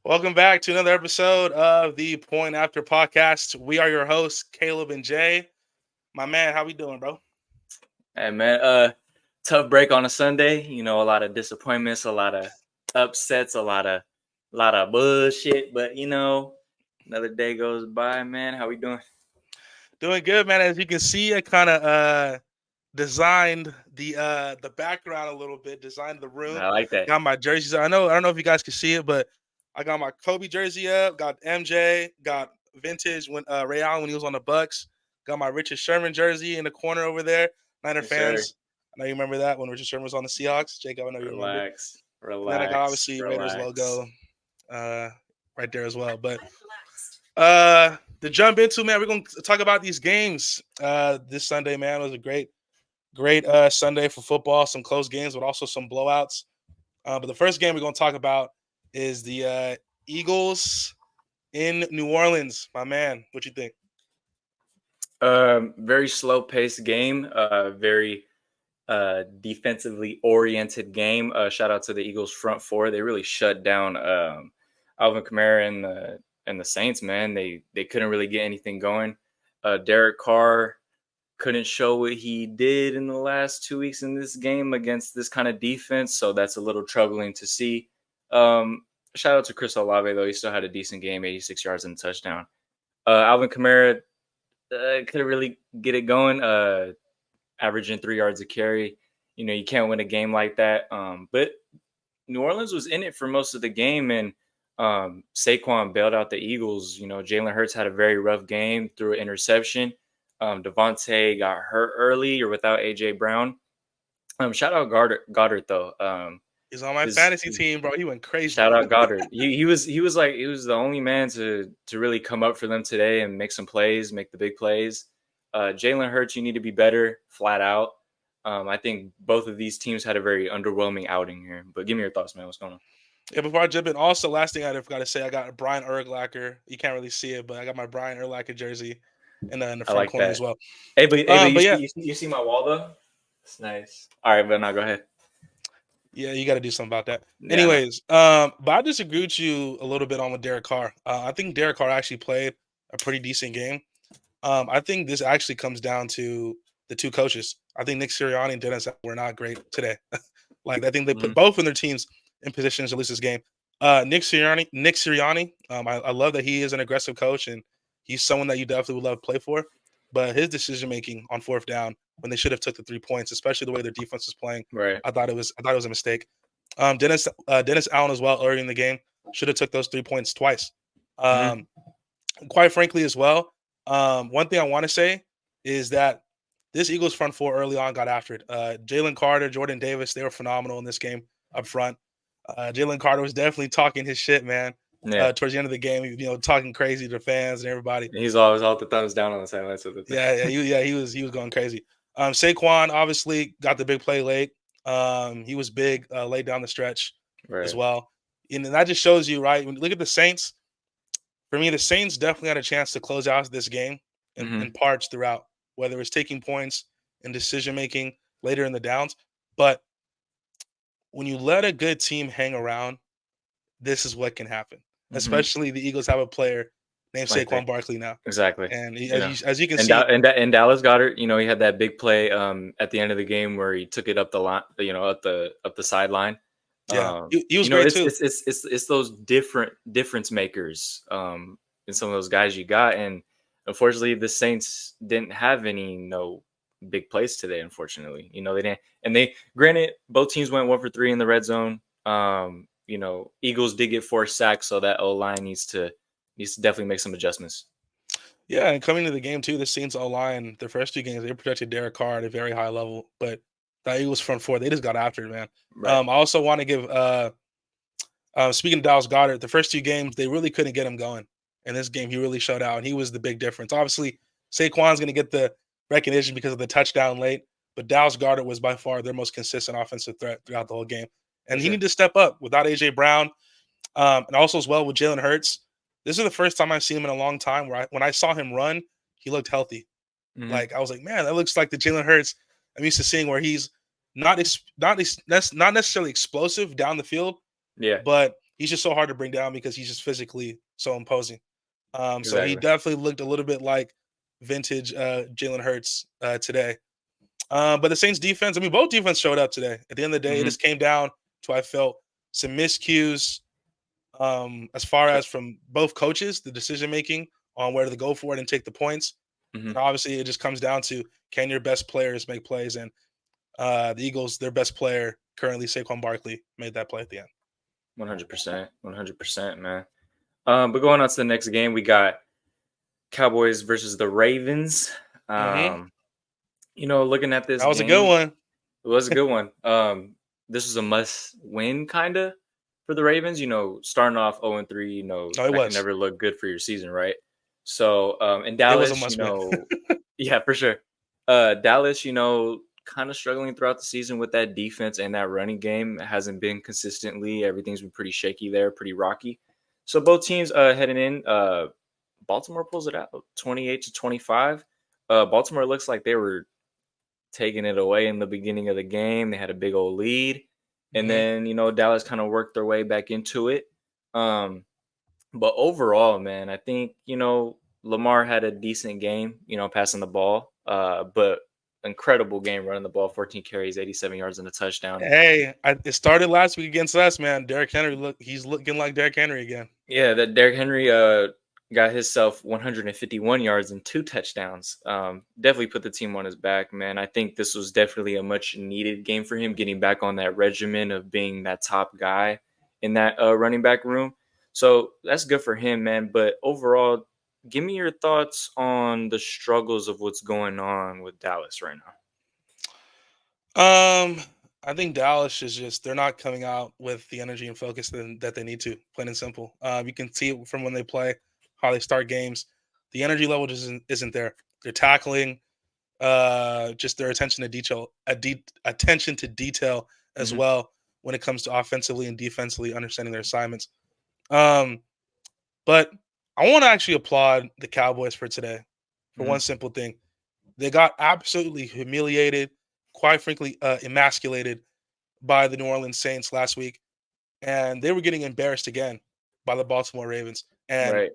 Welcome back to another episode of the Point After Podcast. We are your hosts, Caleb and Jay. My man, how we doing, bro? Hey man, tough break on a Sunday. A lot of disappointments, a lot of upsets, a lot of bullshit. But another day goes by, man. How we doing? Doing good, man. As you can see, I kind of designed the background a little bit, designed the room. I like that. Got my jerseys. I don't know if you guys can see it, but I got my Kobe jersey up. Got MJ. Got vintage when Ray Allen when he was on the Bucks. Got my Richard Sherman jersey in the corner over there. Niner Yes, sir. fans. I know you remember that when Richard Sherman was on the Seahawks. Jacob, I know you remember. Relax, And then I got relax, obviously Raiders relax. logo right there as well. But to jump into, man, we're gonna talk about these games. This Sunday, man, was a great Sunday for football. Some close games, but also some blowouts. But the first game we're gonna talk about is the Eagles in New Orleans. My man, what you think? Very slow paced game. Very defensively oriented game. Shout out to the Eagles front four. They really shut down Alvin Kamara and the Saints. Man, they couldn't really get anything going. Derek Carr couldn't show what he did in the last 2 weeks in this game against this kind of defense, so that's a little troubling to see. Shout out to Chris Olave though; he still had a decent game, 86 yards and a touchdown. Alvin Kamara couldn't really get it going. Averaging 3 yards a carry. You can't win a game like that. But New Orleans was in it for most of the game, and Saquon bailed out the Eagles. Jalen Hurts had a very rough game, threw an interception. Devontae got hurt early or without A.J. Brown. Shout out Goddard though. He's on my fantasy team, bro. He went crazy. Shout out Goddard. He was the only man to really come up for them today and make some plays, make the big plays. Jalen Hurts, you need to be better, flat out. I think both of these teams had a very underwhelming outing here. But give me your thoughts, man. What's going on? Yeah, before I jump in, also last thing I forgot to say, I got a Brian Urlacher. You can't really see it, but I got my Brian Urlacher jersey in the I front like corner that. as well. Hey, but But yeah, you see my wall though? It's nice. All right, but now go ahead. yeah, you got to do something about that. Yeah, I know. Anyways, but I disagree with you a little bit on with Derek Carr. I think Derek Carr actually played a pretty decent game. I think this actually comes down to the two coaches. I think Nick Sirianni and Dennis were not great today. Like I think they put both of their teams in positions to lose this game. Nick Sirianni. I love that he is an aggressive coach and he's someone that you definitely would love to play for. But his decision making on fourth down when they should have took the 3 points, especially the way their defense was playing, Right. I thought it was a mistake. Dennis Allen as well early in the game should have took those 3 points twice. Mhm. Quite frankly, as well. One thing I want to say is that this Eagles front four early on got after it. Jalen Carter, Jordan Davis, they were phenomenal in this game up front. Jalen Carter was definitely talking his shit, man. Yeah. Towards the end of the game, talking crazy to fans and everybody. He's always all the thumbs down on the sidelines of the thing. He was going crazy. Saquon obviously got the big play late. He was big late down the stretch as Right. well. And that just shows you, right? When you look at the Saints, for me, the Saints definitely had a chance to close out this game in parts throughout, whether it's taking points and decision making later in the downs. But when you let a good team hang around, this is what can happen. Especially the Eagles have a player named Like Saquon that. Barkley now, Exactly. and You know. as you can And see, and Dallas Goddard, he had that big play at the end of the game where he took it up the line, up the sideline. yeah, he was You know, great it's too. it's it's it's those difference makers in some of those guys you got, and unfortunately, the Saints didn't have any big plays today. Unfortunately, they didn't, and they granted both teams went 1 for 3 in the red zone. Eagles did get 4 sacks, so that O line needs to definitely make some adjustments. Yeah, and coming to the game too, the Saints O-line, their first two games, they protected Derek Carr at a very high level, but the Eagles front four, they just got after it, man. Right. I also want to give speaking of Dallas Goddard, the first two games, they really couldn't get him going. In this game, he really showed out, and he was the big difference. Obviously, Saquon's going to get the recognition because of the touchdown late, but Dallas Goddard was by far their most consistent offensive threat throughout the whole game. And For he sure. needed to step up without A.J. Brown, and also as well with Jalen Hurts. This is the first time I've seen him in a long time where when I saw him run, he looked healthy. Mhm. Like I was like, man, that looks like the Jalen Hurts I'm used to seeing, where he's not necessarily explosive down the field, Yeah. but he's just so hard to bring down because he's just physically so imposing. So he Exactly. definitely looked a little bit like vintage Jalen Hurts today. But the Saints defense, I mean, both defense showed up today. At the end of the day, it Mhm. just came down to I felt some miscues as far as from both coaches, the decision making on where to go for it and take the points. And Mhm. obviously, it just comes down to can your best players make plays? And the Eagles, their best player currently, Saquon Barkley, made that play at the end. 100%. 100%, man. But going on to the next game, we got Cowboys versus the Ravens. Hmm. Um, looking at this That was a good game, one. it was a good one. This was a must win kind of for the Ravens. Starting off 0-3, No, it that can was. never look good for your season, right? So in It was a Dallas, must win. yeah, for sure. Dallas, kind of struggling throughout the season with that defense and that running game. It hasn't been consistently. Everything's been pretty shaky there, pretty rocky. So both teams heading in. Baltimore pulls it out 28-25. Baltimore looks like they were taking it away in the beginning of the game. They had a big old lead. And Hmm. then, Dallas kind of worked their way back into it. Um, but overall, man, I think, Lamar had a decent game, passing the ball. But incredible game running the ball, 14 carries, 87 yards and a touchdown. Hey, it started last week against us, man. Derrick Henry, he's looking like Derrick Henry again. Yeah, that Derrick Henry got himself 151 yards and two touchdowns. Definitely put the team on his back, man. I think this was definitely a much needed game for him, getting back on that regimen of being that top guy in that running back room. So that's good for him, man. But overall, give me your thoughts on the struggles of what's going on with Dallas right now. Um, I think Dallas is just they're not coming out with the energy and focus that they need to, plain and simple. You can see it from when they play, how they start games. The energy level just isn't there. They're tackling, just their attention to detail, attention to detail as Hmm. well when it comes to offensively and defensively understanding their assignments. Um, but I want to actually applaud the Cowboys for today for Hmm. one simple thing. They got absolutely humiliated, quite frankly, emasculated by the New Orleans Saints last week, and they were getting embarrassed again by the Baltimore Ravens. And Right.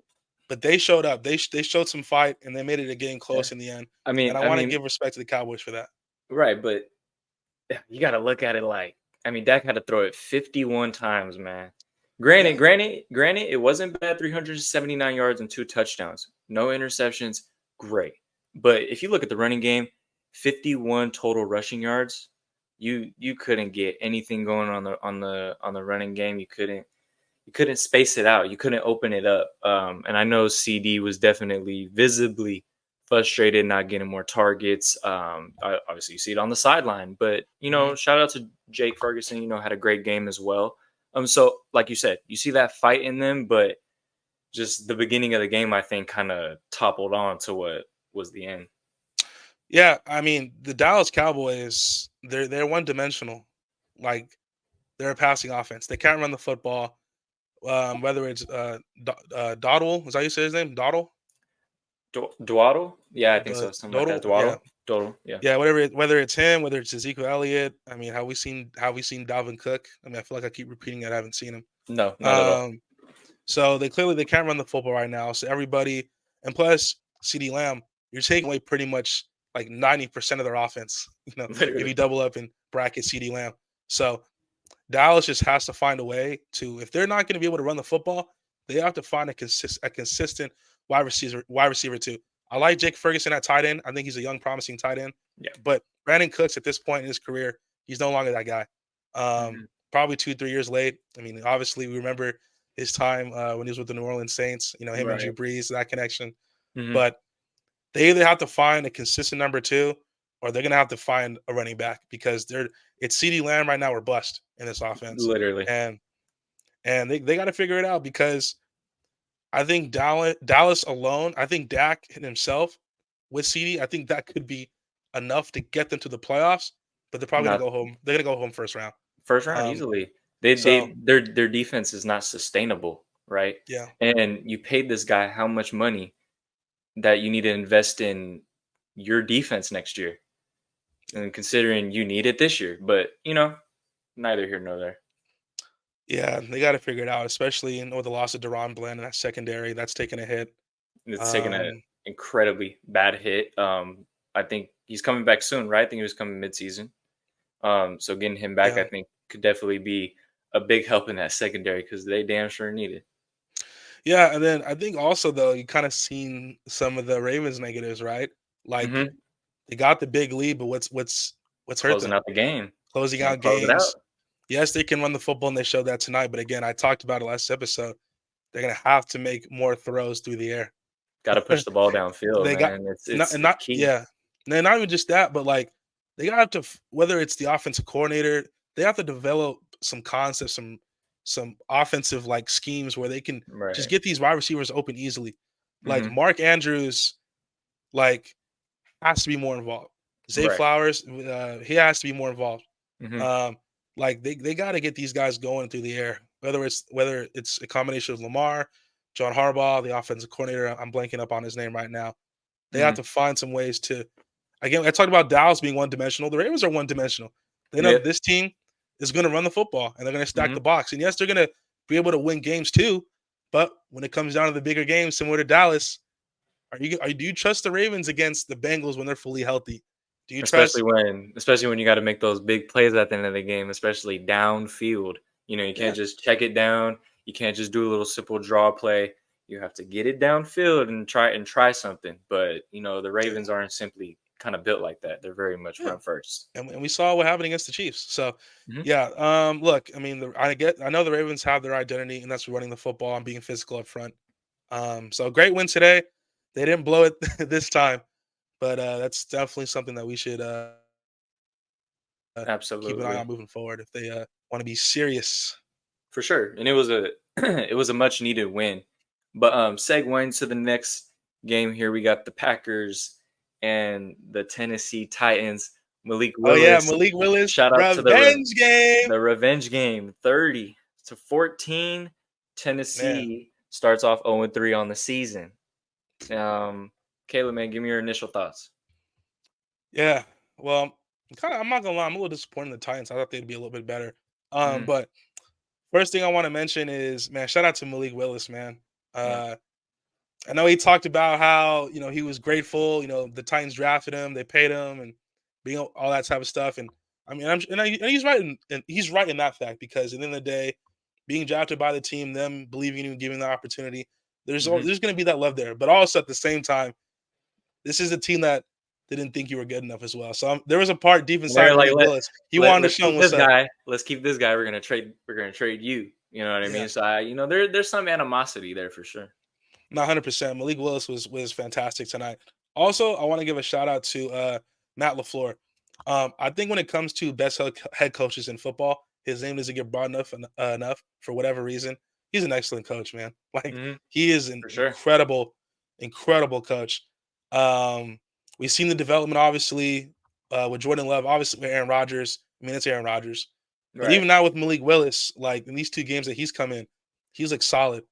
but they showed up. They showed some fight, and they made it a game Yeah. close in the end. I And mean, I I want to mean, give respect to the Cowboys for that. right, but you got to look at it like, I mean, Dak had to throw it 51 times, man. Granted, Yeah, granted, granted, it wasn't bad. 379 yards and two touchdowns, no interceptions. Great, but if you look at the running game, 51 total rushing yards. You couldn't get anything going on the running game. You couldn't space it out. You couldn't open it up. And I know CD was definitely visibly frustrated, not getting more targets. Obviously, you see it on the sideline, but hmm shout out to Jake Ferguson. Had a great game as well. So like you said, you see that fight in them, but just the beginning of the game, I think, kind of toppled on to what was the end. yeah. I mean, the Dallas Cowboys, they're one dimensional. Like they're a passing offense. They can't run the football. Whether it's Dottle, is that how you say his name? Dottle, Dwaddle, yeah, I think the so, something like that. Dodal, yeah. Dwaddle, yeah. Yeah, whether it's him, whether it's Ezekiel Elliott. I mean, have we seen Dalvin Cook? I mean, I feel like I keep repeating that. I haven't seen him. No, not at all. Um, so they can't run the football right now. So everybody, and plus CD Lamb, you're taking away pretty much like 90% of their offense. If Literally. you double up and bracket CD Lamb, so Dallas just has to find a way to. If they're not going to be able to run the football, they have to find a consistent wide receiver too. I like Jake Ferguson at tight end. I think he's a young, promising tight end. Yeah. But Brandon Cooks at this point in his career, he's no longer that guy. Hmm. Probably 2-3 years late. I mean, obviously we remember his time when he was with the New Orleans Saints. Him and Drew Right. Brees, that connection. Hmm. But they either have to find a consistent number two, or they're gonna have to find a running back because it's CD Lamb right now or bust in this offense. Literally. And they got to figure it out because I think Dallas alone, I think Dak himself with CD, I think that could be enough to get them to the playoffs. But they're probably gonna Not go home. They're gonna go home first round. first round Um, easily. They so they their defense is not sustainable, right? yeah, And you paid this guy how much money that you need to invest in your defense next year. And considering you need it this year, but neither here nor there. Yeah, they got to figure it out, especially with the loss of Deron Bland in that secondary. That's taking a hit. It's taken an Um, incredibly bad hit. I think he's coming back soon, right? I think he was coming mid-season. So getting him back, I yeah, think, could definitely be a big help in that secondary because they damn sure need it. yeah, and then I think also though you kind of seen some of the Ravens negatives, right? Like Hmm. they got the big lead, but what's hurt Closing them? out the game, Closing can't out close it out. games. Yes, they can run the football, and they showed that tonight. But again, I talked about it last episode. They're gonna have to make more throws through the air. Got to push the ball downfield, They got man. It's not it's and it's not key. yeah. And not even just that, but like they got to whether it's the offensive coordinator, they have to develop some concepts, some offensive like schemes where they can just Right. get these wide receivers open easily. Like Hmm. Mark Andrews, like has to be more involved. Zay Right. Flowers, he has to be more involved. Hmm. Um, like they got to get these guys going through the air. Whether it's a combination of Lamar, John Harbaugh, the offensive coordinator. I'm blanking up on his name right now. They have Hmm. to find some ways to. Again, I talked about Dallas being one dimensional. The Ravens are one dimensional. They know that Yep. this team is going to run the football and they're going to stack Hmm. the box. And yes, they're going to be able to win games too. But when it comes down to the bigger games, similar to Dallas, do you trust the Ravens against the Bengals when they're fully healthy? Do you Especially trust? when you got to make those big plays at the end of the game, especially downfield. You Yeah, can't just check it down. You can't just do a little simple draw play. You have to get it downfield and try something. But the yeah, Ravens aren't simply kind of built like that. They're very much yeah. run first. And we saw what happened against the Chiefs. So, Hmm. yeah. Look, I mean, I know the Ravens have their identity, and that's running the football and being physical up front. So great win today. They didn't blow it this time, but that's definitely something that we should keep an eye Absolutely, on moving forward if they want to be serious. for sure. And it was a it was a much needed win. But segueing to the next game here, we got the Packers and the Tennessee Titans. Malik Oh yeah, Willis, Malik Willis shout out to revenge game. the revenge game, 30-14. Man, Tennessee starts off 0-3 on the season. Caleb, man, give me your initial thoughts. yeah. Well, I'm not gonna lie, I'm a little disappointed in the Titans. I thought they'd be a little bit better. Hmm. But first thing I want to mention is, man, shout out to Malik Willis, man. Yeah, Uh, I know he talked about how he was grateful. The Titans drafted him, they paid him, and being all that type of stuff. And I mean, and he's right, and he's right in that fact because at the end of the day, being drafted by the team, them believing in you, giving the opportunity, hmm, there's going to be that love there. But also at the same time, this is a team that didn't think you were good enough as well. So there was a part deep and they're inside like, Malik Willis. He let wanted to let's show him keep what's this up. guy. Let's keep this guy. We're gonna trade you. You know what I Yeah. mean? So there's some animosity there for sure. No, 100%. Malik Willis was fantastic tonight. Also, I want to give a shout out to Matt LaFleur. I think when it comes to best head coaches in football, his name doesn't get brought enough for whatever reason. He's an excellent coach, man. Like Hmm. he is an For sure. incredible coach. Um, we've seen the development, obviously, with Jordan Love, obviously with Aaron Rodgers. I mean, it's Aaron Rodgers, but Right. even now with Malik Willis, like in these two games that he's come in, he's like solid,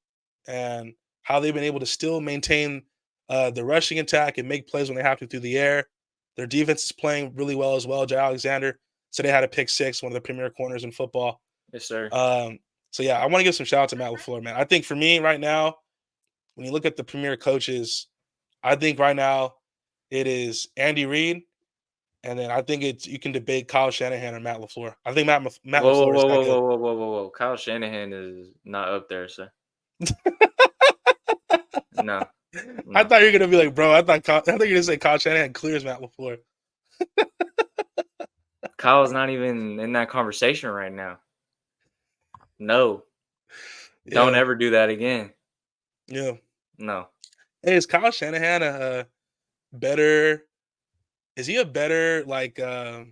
and how they've been able to still maintain the rushing attack and make plays when they have to through the air. Their defense is playing really well as well. Jay Alexander, so they had a pick six, one of the premier corners in football. Yes, sir. Um, so yeah, I want to give some shout out to Matt LaFleur, man. I think for me right now, when you look at the premier coaches, I think right now it is Andy Reid, and then I think it's you can debate Kyle Shanahan or Matt LaFleur. I think Matt Whoa, whoa, LaFleur is whoa, that whoa, good. whoa, whoa, whoa, whoa, whoa! Kyle Shanahan is not up there, sir. No, I no. thought you were gonna be like, bro. I thought you were gonna say Kyle Shanahan clears Matt LaFleur. Kyle's not even in that conversation right now. No, don't Yeah, ever do that again. yeah. No. Hey, is Kyle Shanahan a better? Is he a better like? How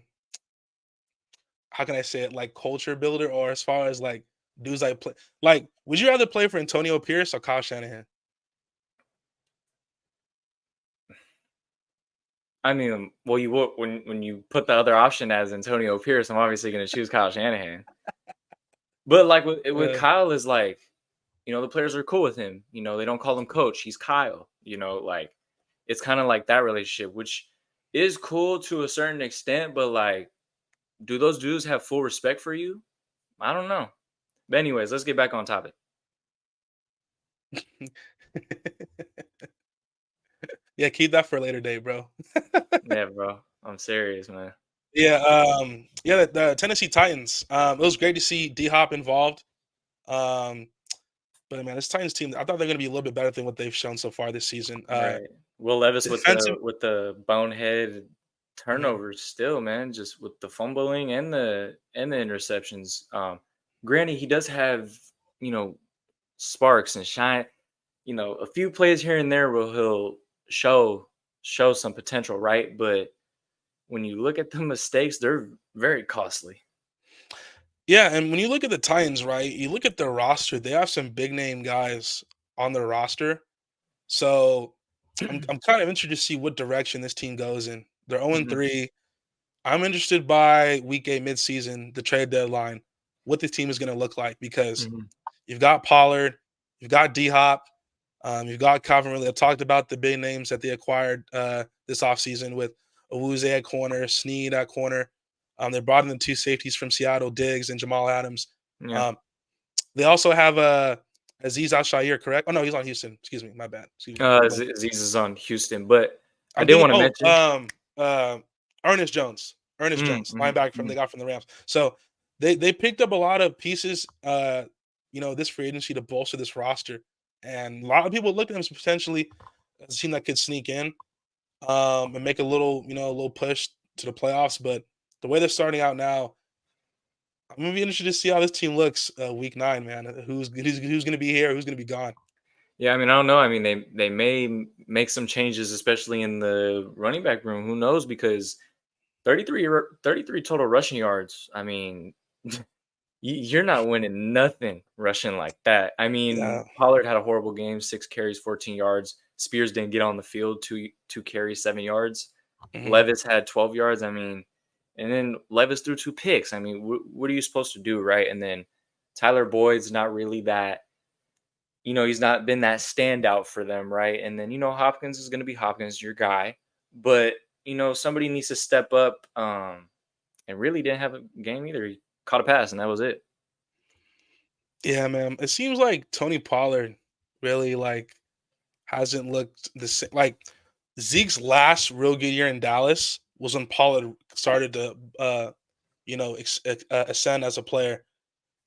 can I say it? Like culture builder, or as far as like dudes like play? Like, would you rather play for Antonio Pierce or Kyle Shanahan? I mean, well, when you put the other option as Antonio Pierce, I'm obviously going to choose Kyle Shanahan. But like with Uh, Kyle is like, the players are cool with him. They don't call him coach. He's Kyle. Like it's kind of like that relationship, which is cool to a certain extent. But like, do those dudes have full respect for you? I don't know. But anyways, let's get back on topic. Yeah, keep that for a later date, bro. Yeah, bro. I'm serious, man. Yeah, yeah, the Tennessee Titans. It was great to see D Hop involved. Um, but man, this Titans team, I thought they're going to be a little bit better than what they've shown so far this season. Right. Will Levis Defensive. with the bonehead Mhm. turnovers still, man, just with the fumbling and the interceptions. Granted, he does have, you know, sparks and shine, a few plays here and there will he'll show show some potential, right? But when you look at the mistakes, they're very costly. Yeah, and when you look at the Titans, right, you look at their roster, they have some big name guys on their roster. So I'm kind of interested to see what direction this team goes in. They're 0 Mhm, 3. I'm interested by week 8 midseason, the trade deadline, what this team is going to look like because mhm. you've got Pollard, you've got D Hop, you've got Calvin Ridley. I've talked about the big names that they acquired this offseason with Awuzie at corner, Snead at corner. They brought in the two safeties from Seattle, Diggs and Jamal Adams. Yeah. Um, they also have Aziz Al Shire, correct? Oh no, he's on Houston. Excuse me, my bad. Excuse me, I'm blanking. Aziz is on Houston, but I I'm did thinking. want to Oh, mention. uh, Ernest Jones. Ernest Jones, Mhm, linebacker from they mhm, got from the Rams. So they picked up a lot of pieces. This free agency to bolster this roster, and a lot of people look at them as potentially as a team that could sneak in and make a little push to the playoffs. But the way they're starting out now, I'm gonna be interested to see how this team looks week 9, man. Who's gonna be here? Who's gonna be gone? yeah, I mean, I don't know. I mean, they may make some changes, especially in the running back room. Who knows? Because 33 total rushing yards. I mean, you're not winning nothing rushing like that. I mean, Yeah. Pollard had a horrible game, 6 carries, 14 yards. Spears didn't get on the field, two carries, 7 yards. Mhm. Levis had 12 yards. I mean, and then Levis threw 2 picks. I mean, what are you supposed to do, right? And then Tyler Boyd's not really that. He's not been that standout for them, right? And then Hopkins is going to be Hopkins, your guy, but somebody needs to step up. And really didn't have a game either. He caught a pass, and that was it. Yeah, man. It seems like Tony Pollard really hasn't looked the same. Like Zeke's last real good year in Dallas was when Pollard started to, ascend as a player,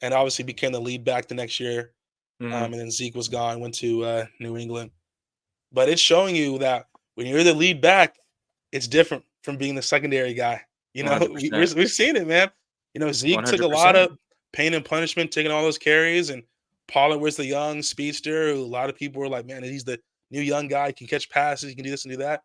and obviously became the lead back the next year. Mhm. And then Zeke was gone, went to New England. But it's showing you that when you're the lead back, it's different from being the secondary guy. You know, One00%. we've seen it, man. Zeke took a lot 100%. of pain and punishment, taking all those carries, and Pollard was the young speedster. Who a lot of people were like, man, he's the new young guy. He can catch passes. He can do this and do that.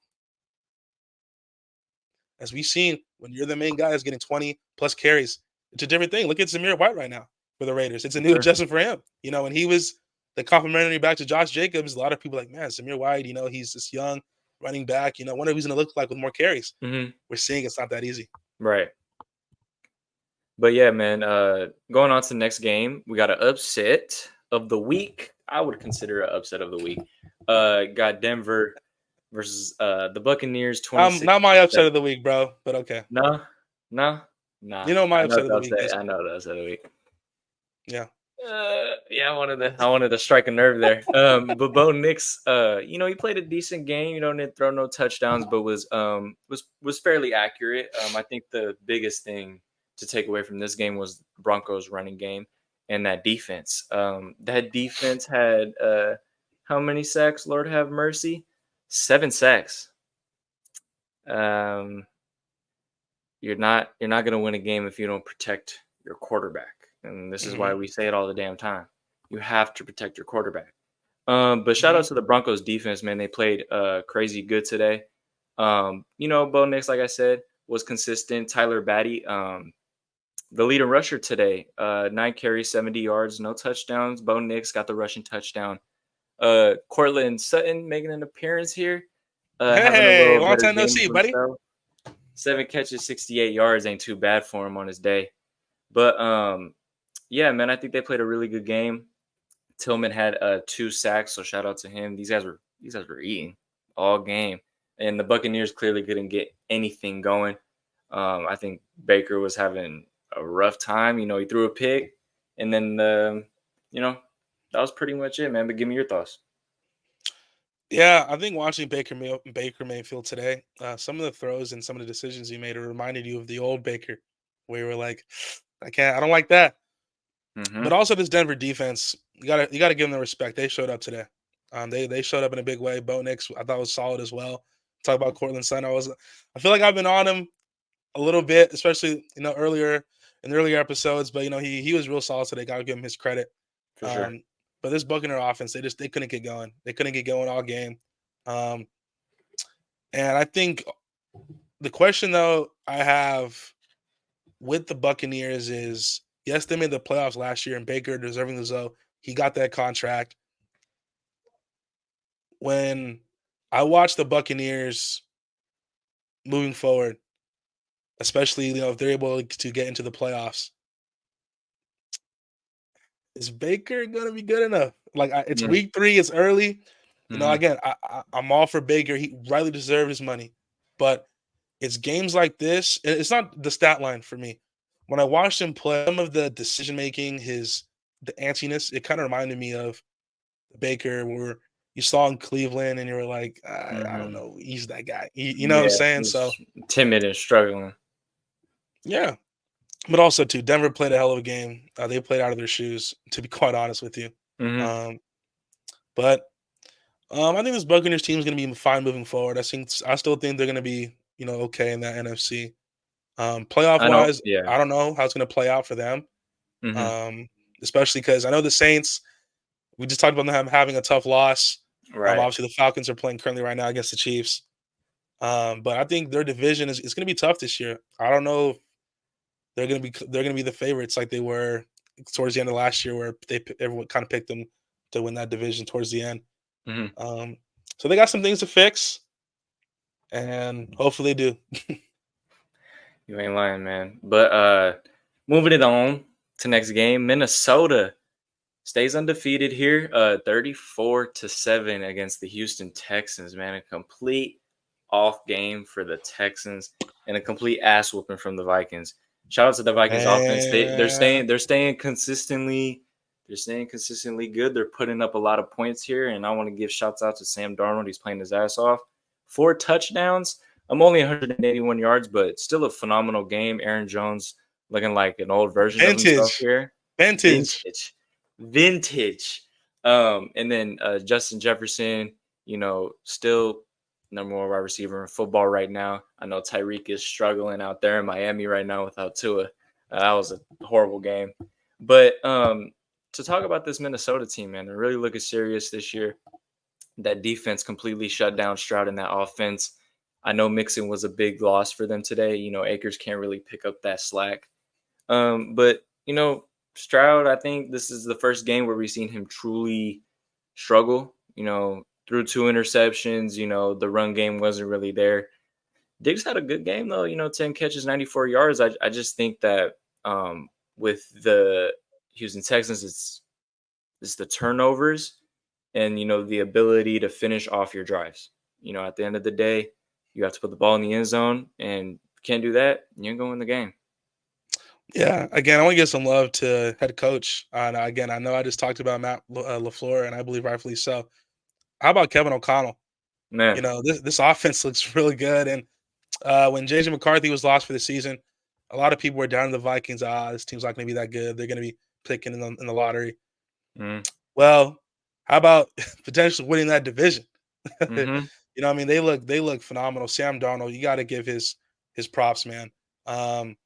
As we've seen, when you're the main guy is getting 20 plus carries, it's a different thing. Look at Zamir White right now for the Raiders. It's a new Sure. adjustment for him. When he was the complimentary back to Josh Jacobs, a lot of people like, man, Zamir White, he's this young running back. Wonder what he's going to look like with more carries. Mhm. We're seeing it's not that easy. Right. But yeah, man, going on to the next game, we got an upset of the week. I would consider an upset of the week. Got Denver versus the Buccaneers 26 Not my to upset 7. of the week, bro, but okay. No, no, nah. You know my I know upset it's of the week upset. is I know the upset of the week. yeah. Yeah, I wanted to strike a nerve there. But Bo Nix, he played a decent game. Didn't throw no touchdowns, but was fairly accurate. I think the biggest thing to take away from this game was Broncos running game and that defense. That defense had how many sacks? Lord have mercy, 7 sacks. Um, you're not gonna win a game if you don't protect your quarterback. And this is why Hmm. we say it all the damn time. You have to protect your quarterback. But shout out Hmm. to the Broncos defense, man. They played crazy good today. Bo Nix, like I said, was consistent. Tyler Batty, the leading rusher today, 9 carries, 70 yards, no touchdowns. Bo Nix got the rushing touchdown. Cortland Sutton making an appearance here, having a Hey, little long better time no game see, of buddy. himself. 7 catches, 68 yards ain't too bad for him on his day. But yeah, man, I think they played a really good game. Tillman had 2 sacks, so shout out to him. These guys were eating all game, and the Buccaneers clearly couldn't get anything going. I think Baker was having a rough time. He threw a pick, And then, you know, that was pretty much it, man. But give me your thoughts. Yeah, I think watching Baker Mayfield today, some of the throws and some of the decisions he made it reminded you of the old Baker, where you were like, I don't like that. But Hmm. also this Denver defense, you gotta give them the respect. They showed up today. They showed up in a big way. Bo Nix, I thought was solid as well. Talk about Cortland Sutton. I feel like I've been on him a little bit, especially earlier in the earlier episodes. But he was real solid today. Gotta give him his credit. For sure. Um, but this Buccaneer offense, they couldn't get going. They couldn't get going all game. Um, and I think the question though I have with the Buccaneers is yes, they made the playoffs last year, and Baker deserving as though he got that contract. When I watch the Buccaneers moving forward, especially if they're able to get into the playoffs, is Baker gonna be good enough? Like it's week 3, it's early. Mm-hmm. Again, I'm all for Baker. He rightly deserved his money, but it's games like this. It's not the stat line for me. When I watched him play, some of the decision making, the antsiness, it kind of reminded me of Baker, where you saw in Cleveland, and you were like, I don't Hmm. know, he's that guy. You know what I'm Yeah, saying? So he's timid and struggling. yeah, but also too, Denver played a hell of a game. They played out of their shoes, to be quite honest with you. Hmm. Um, but I think this Buccaneers team is going to be fine moving forward. I still think they're going to be okay in that NFC. Playoff I know. wise, Yeah. I don't know how it's going to play out for them. Hmm. Um, Especially because I know the Saints. We just talked about them having a tough loss. Right. Obviously, the Falcons are playing currently right now against the Chiefs. But I think their division is going to be tough this year. I don't know if they're going to be the favorites like they were towards the end of last year, where everyone kind of picked them to win that division towards the end. Hmm. Um, so they got some things to fix, and hopefully they do. You ain't lying, man. But moving it on to next game, Minnesota stays undefeated here, 34-7 against the Houston Texans, man. A complete off game for the Texans and a complete ass whooping from the Vikings. Shout out to the Vikings offense. They're And staying consistently good. They're putting up a lot of points here, and I want to give shouts out to Sam Darnold. He's playing his ass off. 4 touchdowns. I'm only 181 yards, but still a phenomenal game. Aaron Jones looking like an old version of himself vintage, here. vintage. Vintage. And then Justin Jefferson, still number one wide receiver in football right now. I know Tyreek is struggling out there in Miami right now without Tua. That was a horrible game. But to talk about this Minnesota team, man, they're really looking serious this year. That defense completely shut down Stroud in that offense. I know Mixon was a big loss for them today. Akers can't really pick up that slack. But Stroud, I think this is the first game where we've seen him truly struggle. Through 2 interceptions. The run game wasn't really there. Diggs had a good game though. 10 catches, 94 yards. I just think that with the Houston Texans, it's the turnovers and the ability to finish off your drives. At the end of the day, you have to put the ball in the end zone, and if you can't do that, you ain't gonna win the game. Yeah, again, I want to give some love to head coach. Again, I know I just talked about Matt LaFleur, and I believe rightfully so. How about Kevin O'Connell? Man, This offense looks really good. And when JJ McCarthy was lost for the season, a lot of people were down on the Vikings. This team's not going to be that good. They're going to be picking in the lottery. mm, Well, how about potentially winning that division? mm-hmm. I mean, they look phenomenal. Sam Darnold, you got to give his props, man. Um,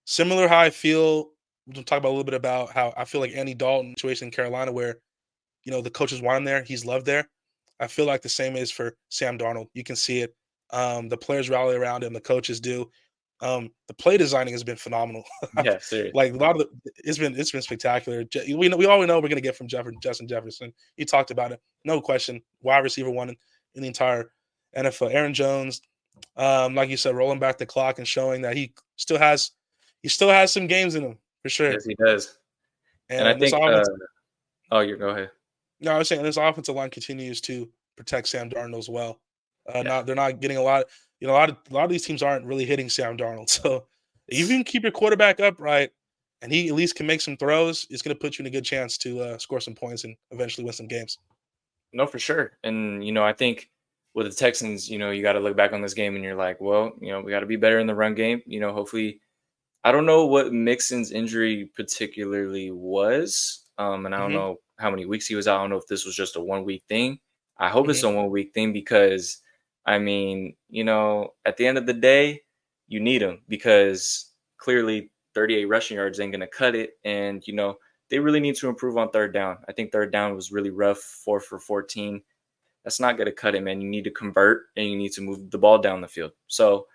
Similar how I feel. We'll talk about a little bit about how I feel like Andy Dalton situation in Carolina, where the coaches want him there. He's loved there. I feel like the same is for Sam Darnold. You can see it. The players rally around him. The coaches do. The play designing has been phenomenal. Yeah, serious. Like a lot of it's been spectacular. We already know we're gonna get from Justin Jefferson. You talked about it, no question. Wide receiver one in the entire NFL. Aaron Jones, like you said, rolling back the clock and showing that he still has some games in him for sure. Yes, he does. And I And this think, offense, oh, you go ahead. no, I was saying this offensive line continues to protect Sam Darnold as well. Yeah, Not they're not getting a lot. A lot of these teams aren't really hitting Sam Darnold. So if you can keep your quarterback upright, and he at least can make some throws, it's going to put you in a good chance to score some points and eventually win some games. No, for sure. And I think with the Texans, you got to look back on this game and you're like, well, we got to be better in the run game. Hopefully, I don't know what Mixon's injury particularly was, and I don't Hmm. know how many weeks he was out. I don't know if this was just a 1 week thing. I hope it's Hmm. a 1 week thing because, I mean, at the end of the day, you need him because clearly 38 rushing yards ain't gonna cut it, and they really need to improve on third down. I think third down was really rough, 4 for 14. That's not gonna cut it, man. You need to convert and you need to move the ball down the field. So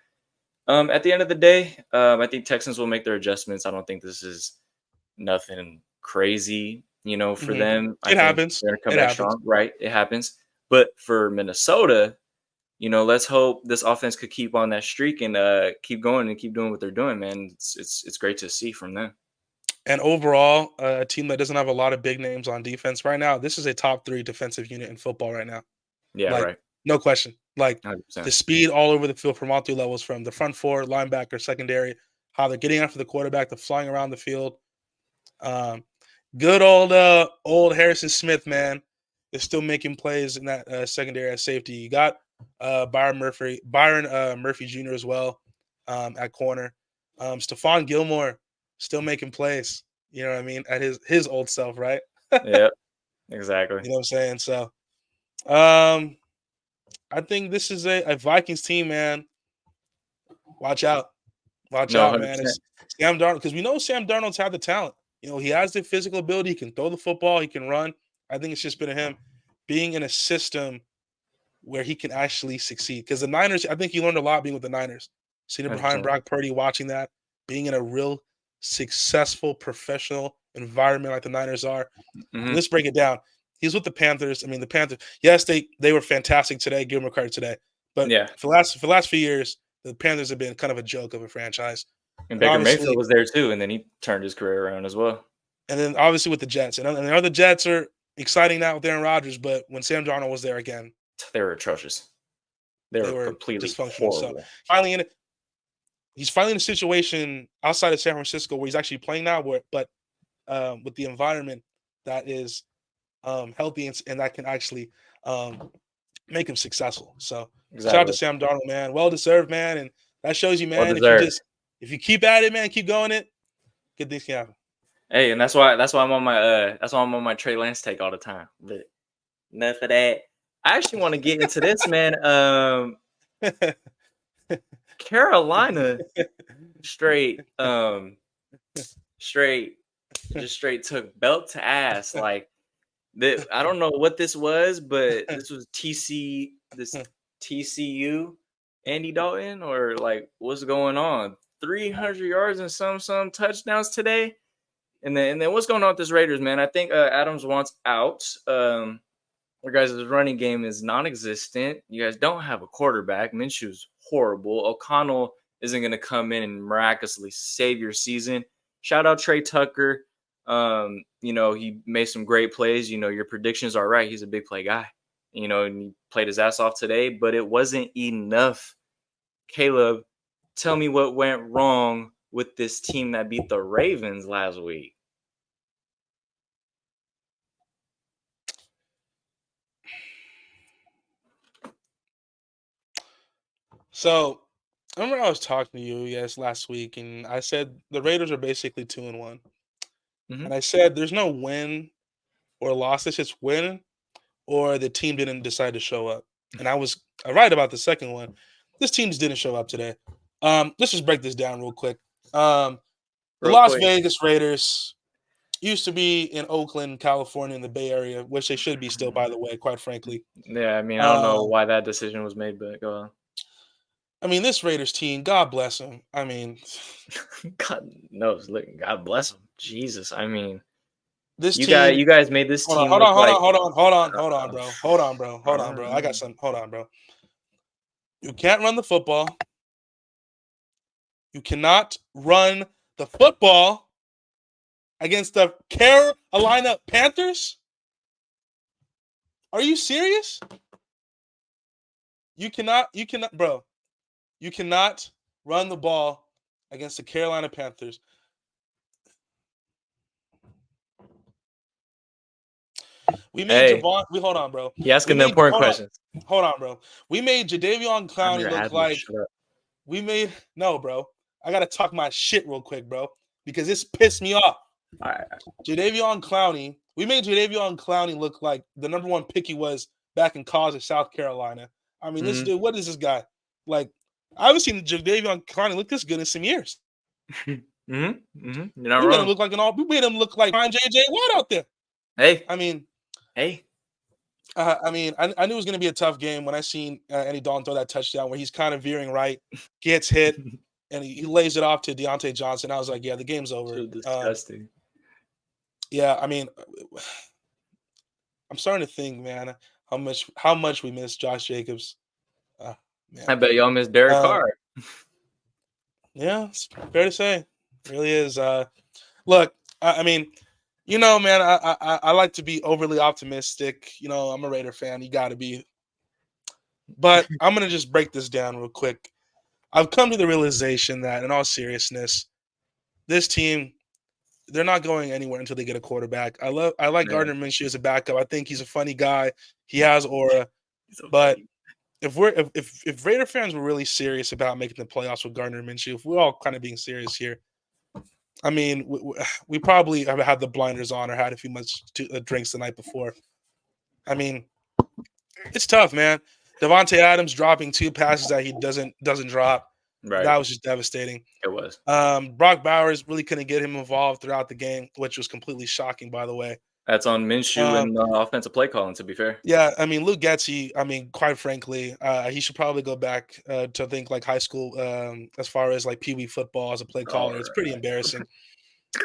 at the end of the day, I think Texans will make their adjustments. I don't think this is nothing crazy, for Hmm. them. I It think happens. they're gonna come It back happens. strong, right? It happens. But for Minnesota, let's hope this offense could keep on that streak and keep going and keep doing what they're doing, man. It's great to see from them. And overall, a team that doesn't have a lot of big names on defense right now, this is a top three defensive unit in football right now. Yeah, Like, right. no question. Like, the 100%. speed all over the field from all three levels, from the front four, linebacker, secondary, how they're getting after the quarterback, the flying around the field. Um, Good old Harrison Smith, man, is still making plays in that secondary at safety. You got Byron Murphy Jr. as well at corner. Stephon Gilmore still making plays. You know what I mean? At his old self, right? Yep, exactly. You know what I'm saying? So um, I think this is a Vikings team, man. Watch out. Watch No, out, man. 100%. It's Sam Darnold, because we know Sam Darnold's had the talent. He has the physical ability. He can throw the football. He can run. I think it's just been him being in a system where he can actually succeed. Because the Niners, I think he learned a lot being with the Niners. Sitting behind 100%. Brock Purdy, watching that, being in a real successful professional environment like the Niners are. And Hmm. let's break it down. He's with the Panthers. I mean, the Panthers. Yes, they were fantastic today. Give them a credit today. But Yeah. for the last few years, the Panthers have been kind of a joke of a franchise. And And Baker Mayfield obviously, was there too, and then he turned his career around as well. and then obviously with the Jets. And the other Jets are exciting now with Aaron Rodgers, but when Sam Darnold was there again, They were atrocious. They they were were completely dysfunctional. So horrible. finally in he's finally in a situation outside of San Francisco where he's actually playing now, but with the environment that is healthy and that can actually um, make him successful. So shout out to Exactly. Sam Darnold, man. Well deserved, man. And that shows you, Well man, deserved. if you keep at it, man, keep going it, good things can happen. Hey, and that's why I'm on my Trey Lance take all the time. But enough of that. I actually want to get into this, man. Carolina straight straight just straight took belt to ass. Like I don't know what this was, but this was TCU Andy Dalton, or like what's going on? 300 yards and some touchdowns today. And then what's going on with this Raiders, man? I think Adams wants out. Your guys' running game is non-existent. You guys don't have a quarterback. Minshew's horrible. O'Connell isn't going to come in and miraculously save your season. Shout out Trey Tucker. He made some great plays. Your predictions are right. He's a big play guy. And he played his ass off today, but it wasn't enough. Caleb, tell me what went wrong with this team that beat the Ravens last week. So I remember I was talking to you, yes, last week, and I said the Raiders are basically 2-1. Hmm. And I said there's no win or loss. It's just win or the team didn't decide to show up. And I was right about the second one. This team just didn't show up today. Let's just break this down real quick. The Real Las quick. Vegas Raiders used to be in Oakland, California, in the Bay Area, which they should be still, by the way, quite frankly. Yeah, I mean, I don't know Um, why that decision was made, but go on. I mean, this Raiders team, God bless them. I mean, God knows, look, God bless him. Jesus, I mean, this you guys, team. you guys made this Hold on, team hold look on, hold like. on, hold on, hold on, hold on, Uh, bro. Hold on, bro. Hold on, bro. I got some. Hold on, bro. You can't run the football. You cannot run the football against the Carolina Panthers? Are you serious? Bro. You cannot run the ball against the Carolina Panthers. We made Hey, Javon. We hold on, bro. he We asking the made important hold on, questions. hold on, bro. We made Jadeveon I'm Clowney your look admin. like Shut up. we made no, bro. I gotta talk my shit real quick, bro, because this pissed me off. All right. Jadeveon Clowney. We made Jadeveon Clowney look like the number one pick he was back in college at South Carolina. I mean, this Mm-hmm. dude. What is this guy like? I haven't seen Jadeveon Clowney look this good in some years. Mm-hmm. Mm-hmm. You're not We made him wrong. look like an all. We made him look like Brian J.J. Watt out there. Hey, I mean, hey. I knew it was going to be a tough game when I seen Andy Dalton throw that touchdown where he's kind of veering right, gets hit, and he lays it off to Deontay Johnson. I was like, yeah, the game's over. So disgusting. Yeah, I mean, I'm starting to think, man, how much we miss Josh Jacobs. Uh, I man, bet y'all miss Derek uh, Carr. yeah, it's fair to say, it really is. Look, I mean, man, I like to be overly optimistic. I'm a Raider fan. You got to be, but I'm gonna just break this down real quick. I've come to the realization that, in all seriousness, this team they're not going anywhere until they get a quarterback. I like Man, Gardner Minshew as a backup. I think he's a funny guy. He has aura, he's so but funny. if Raider fans were really serious about making the playoffs with Gardner Minshew, if we're all kind of being serious here, I mean, we probably have had the blinders on or had a few much drinks the night before. I mean, it's tough, man. Devontae Adams dropping two passes that he doesn't drop. Right. That was just devastating. It was. Brock Bowers really couldn't get him involved throughout the game, which was completely shocking, by the way. That's on Minshew Um, and offensive play calling, to be fair. yeah, I mean, Luke Getzey, I mean, quite frankly, he should probably go back to think like high school as far as like Pee Wee football as a play All caller. It's pretty right. embarrassing.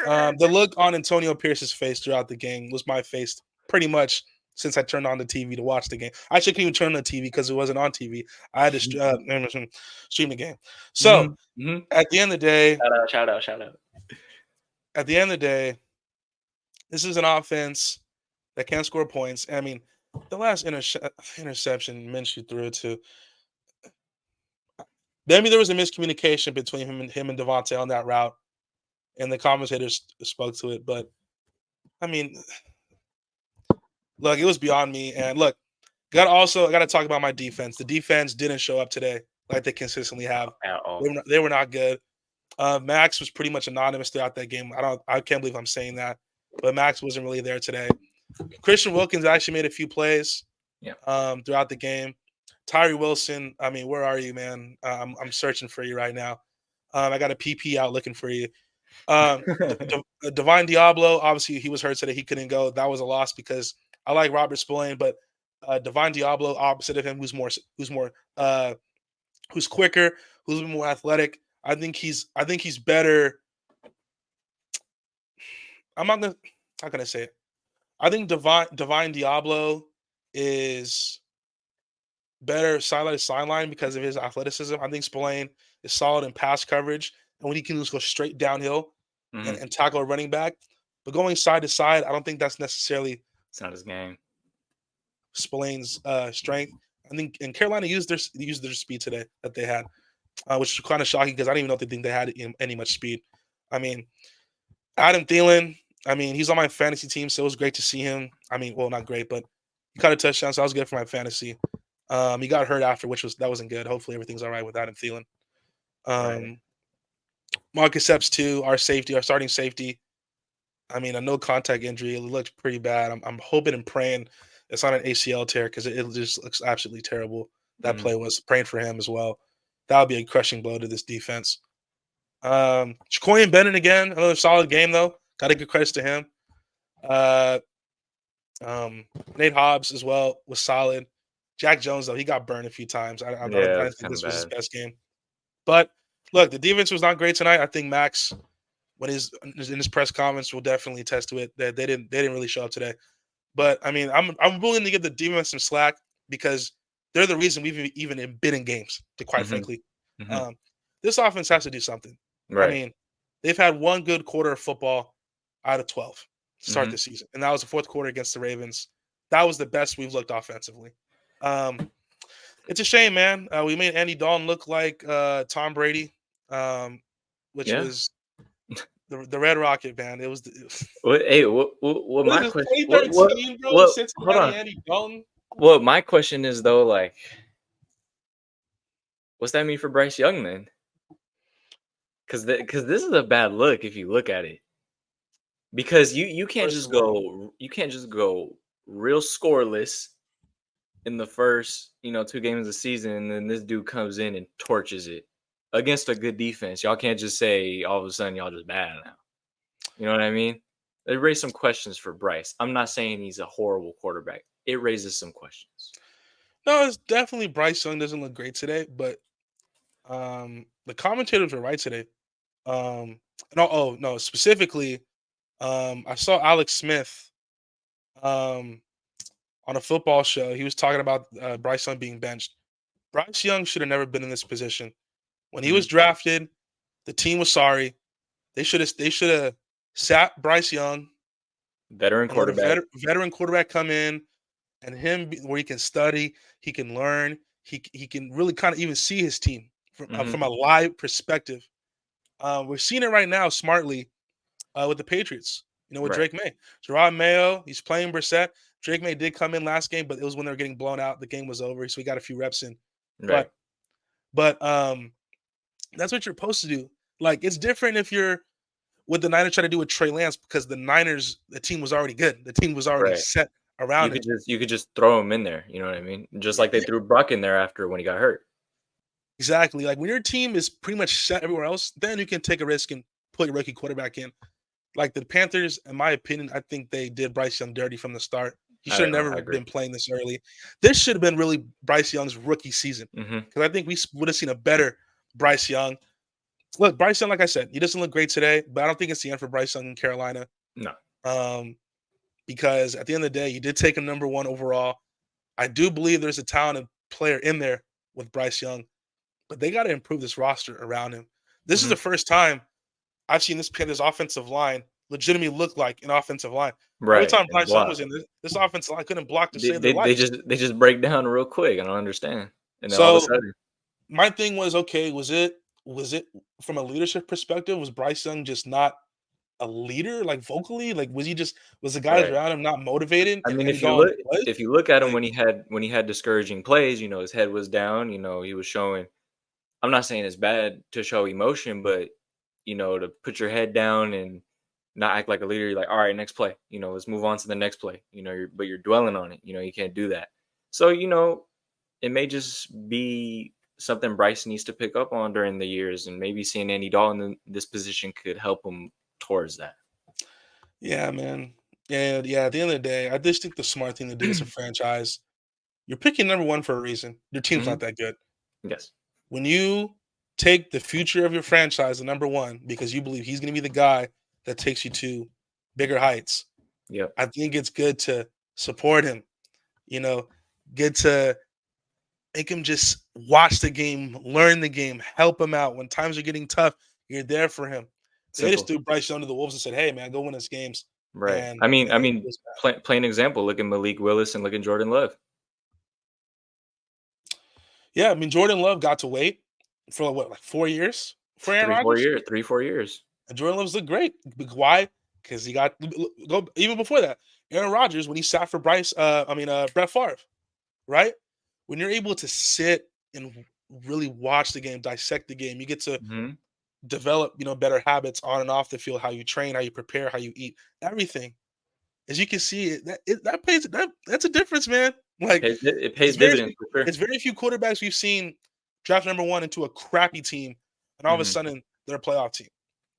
The look on Antonio Pierce's face throughout the game was my face pretty much since I turned on the TV to watch the game. I actually couldn't even turn on the TV because it wasn't on TV. I had to stream the game. So Mhm, mhm. at the end of the day, Shout out, shout out, shout out. at the end of the day, this is an offense that can score points. I mean, the last interception Minshew threw to maybe there was a miscommunication between him and Devontae on that route, and the commentators spoke to it. But I mean, look, it was beyond me. And look, I got to talk about my defense. The defense didn't show up today like they consistently have. At all. They were not good. Max was pretty much anonymous throughout that game. I can't believe I'm saying that, but Max wasn't really there today. Christian Wilkins actually made a few plays Yeah. throughout the game. Tyree Wilson, I mean, where are you, man? I'm searching for you right now. I got a PP out looking for you. Divine Diablo, obviously he was hurt today. He couldn't go. That was a loss because I like Robert Spillane, but Divine Diablo, opposite of him, who's quicker, who's more athletic. I think he's better. I'm not gonna. How can I say it? I think Divine Diablo is better sideline to sideline because of his athleticism. I think Spillane is solid in pass coverage, and when he can just go straight downhill and, Mhm. and tackle a running back. But going side to side, I don't think that's necessarily It's not his game. Spillane's strength. I think and Carolina used their speed today that they had, which is kind of shocking because I don't even know if they think they had any much speed. I mean, Adam Thielen. I mean, he's on my fantasy team, so it was great to see him. I mean, well, not great, but he caught a touchdown, so that was good for my fantasy. He got hurt after, that wasn't good. Hopefully, everything's all right with Adam Thielen. Right. Um, Marcus Epps too, our starting safety. I mean, a no contact injury. It looked pretty bad. I'm hoping and praying it's not an ACL tear because it just looks absolutely terrible. That Mhm. play was praying for him as well. That would be a crushing blow to this defense. Jacoyan Bennett again, another solid game though. Got to give credits to him. Uh, Nate Hobbs as well was solid. Jack Jones though, he got burned a few times. I Yeah, didn't that's think kinda this was his bad. best game. But look, the defense was not great tonight. I think Max, when in his press comments, will definitely attest to it that they didn't really show up today. But I mean, I'm willing to give the defense some slack because they're the reason we've even been in games. To quite Mhm, frankly, mhm. um, this offense has to do something. I Right. mean, they've had one good quarter of football out of 12 to start Mhm. the season, and that was the fourth quarter against the Ravens. That was the best we've looked offensively. It's a shame, man. We made Andy Dalton look like Tom Brady, um, which Yeah. was the Red Rocket, man. It was the Hey, what what my is this, question? 2013, bro? What? Hold Cincinnati, on. Andy Dalton. What my question is though, like, what's that mean for Bryce Young then? Because this is a bad look if you look at it. Because First of all, you can't just go real scoreless in the first, 2 games of the season, and then this dude comes in and torches it against a good defense. Y'all can't just say all of a sudden y'all just bad now. You know what I mean? It raised some questions for Bryce. I'm not saying he's a horrible quarterback. It raises some questions. no, it's definitely Bryce Young doesn't look great today, but the commentators were right today. No, oh no, specifically, I saw Alex Smith um on a football show. He was talking about Bryce Young being benched. Bryce Young should have never been in this position. When he Mhm. was drafted, the team was sorry. They should have sat Bryce Young Veteran and let a quarterback. veteran quarterback come in and where he can study, he can learn, he can really kind of even see his team Mhm. from a live perspective. We're seeing it right now smartly with the Patriots. With Right. Drake May, Gerard Mayo, he's playing Brissett. Drake May did come in last game, but it was when they were getting blown out. The game was over, so he got a few reps in. Right. But but that's what you're supposed to do. Like it's different if you're what the Niners try to do with Trey Lance because the team was already good. The team was already Right. set around him. You could just throw him in there, you know what I mean? Just Yeah, like they threw Buck in there after when he got hurt. exactly. Like when your team is pretty much set everywhere else, then you can take a risk and put your rookie quarterback in. Like the Panthers, in my opinion, I think they did Bryce Young dirty from the start. He should have I never agree. been playing this early. This should have been really Bryce Young's rookie season Mhm. because I think we would have seen a better Bryce Young. Look, Bryce Young, like I said, he doesn't look great today, but I don't think it's the end for Bryce Young in Carolina. No. Um, because at the end of the day, you did take him number one overall. I do believe there's a talented player in there with Bryce Young, but they got to improve this roster around him. This is Mhm. the first time I've seen this Panthers offensive line legitimately look like an offensive line. Every Right. time It's Bryce Young wild. was in this offensive line couldn't block to They save their they they lives. just they just break down real quick, I don't understand. And then all of a So sudden my thing was okay, was it from a leadership perspective? Was Bryce Young just not a leader, like vocally? Like was the guys right. around him not motivated I mean, and going to push? if you look at him Like when he had discouraging plays, his head was down, he was showing. I'm not saying it's bad to show emotion, but to put your head down and not act like a leader. You're like, all right, next play. Let's move on to the next play. But you're dwelling on it. You can't do that. So it may just be something Bryce needs to pick up on during the years, and maybe seeing Andy Dalton in this position could help him towards that. yeah, man. And yeah, at the end of the day, I just think the smart thing to do as a franchise, you're picking number one for a reason. Your team's Hmm. not that good. Yes. When you take the future of your franchise to number one because you believe he's going to be the guy that takes you to bigger heights, Yep. I think it's good to support him. You know, get to make him just watch the game, learn the game, help him out when times are getting tough. You're there for him. They just Simple. threw Bryce Young to the wolves and said, "Hey, man, go win us games." Right. And I mean, it was bad. plain example. Look at Malik Willis and look at Jordan Love. Yeah, I mean, Jordan Love got to wait for what, like 4 years for Aaron Three, four Rodgers. years. 3, 4 years. And Jordan Love's looked great. Why? Because he got go even before that. Aaron Rodgers when he sat for Brett Favre, right? When you're able to sit and really watch the game, dissect the game, you get to Hmm. develop, better habits on and off the field, how you train, how you prepare, how you eat, everything. As you can see, that pays that's a difference, man. Like It it's pays very few, dividends for sure. it's very few quarterbacks we've seen draft number one into a crappy team, and all of a Hmm. sudden they're a playoff team.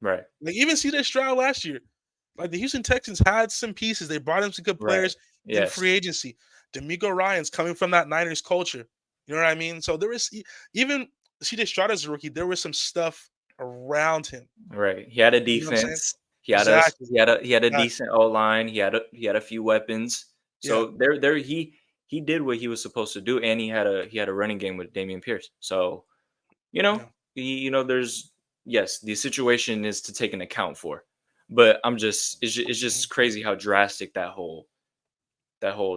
Right. Like even CJ Stroud last year, like the Houston Texans had some pieces. They brought in some good Right. players in Yes. free agency. D'Amico Ryan's coming from that Niners culture. You know what I mean? So there was even CJ Stroud as a rookie. There was some stuff around him. Right. He had a You know what I'm saying? defense. He had us. Exactly. He had a Exactly. decent O line. He had a few weapons. Yeah. So he did what he was supposed to do, and he had a running game with Damian Pierce. So Yeah. there's yes, the situation is to take an account for, but it's Mhm. just crazy how drastic that whole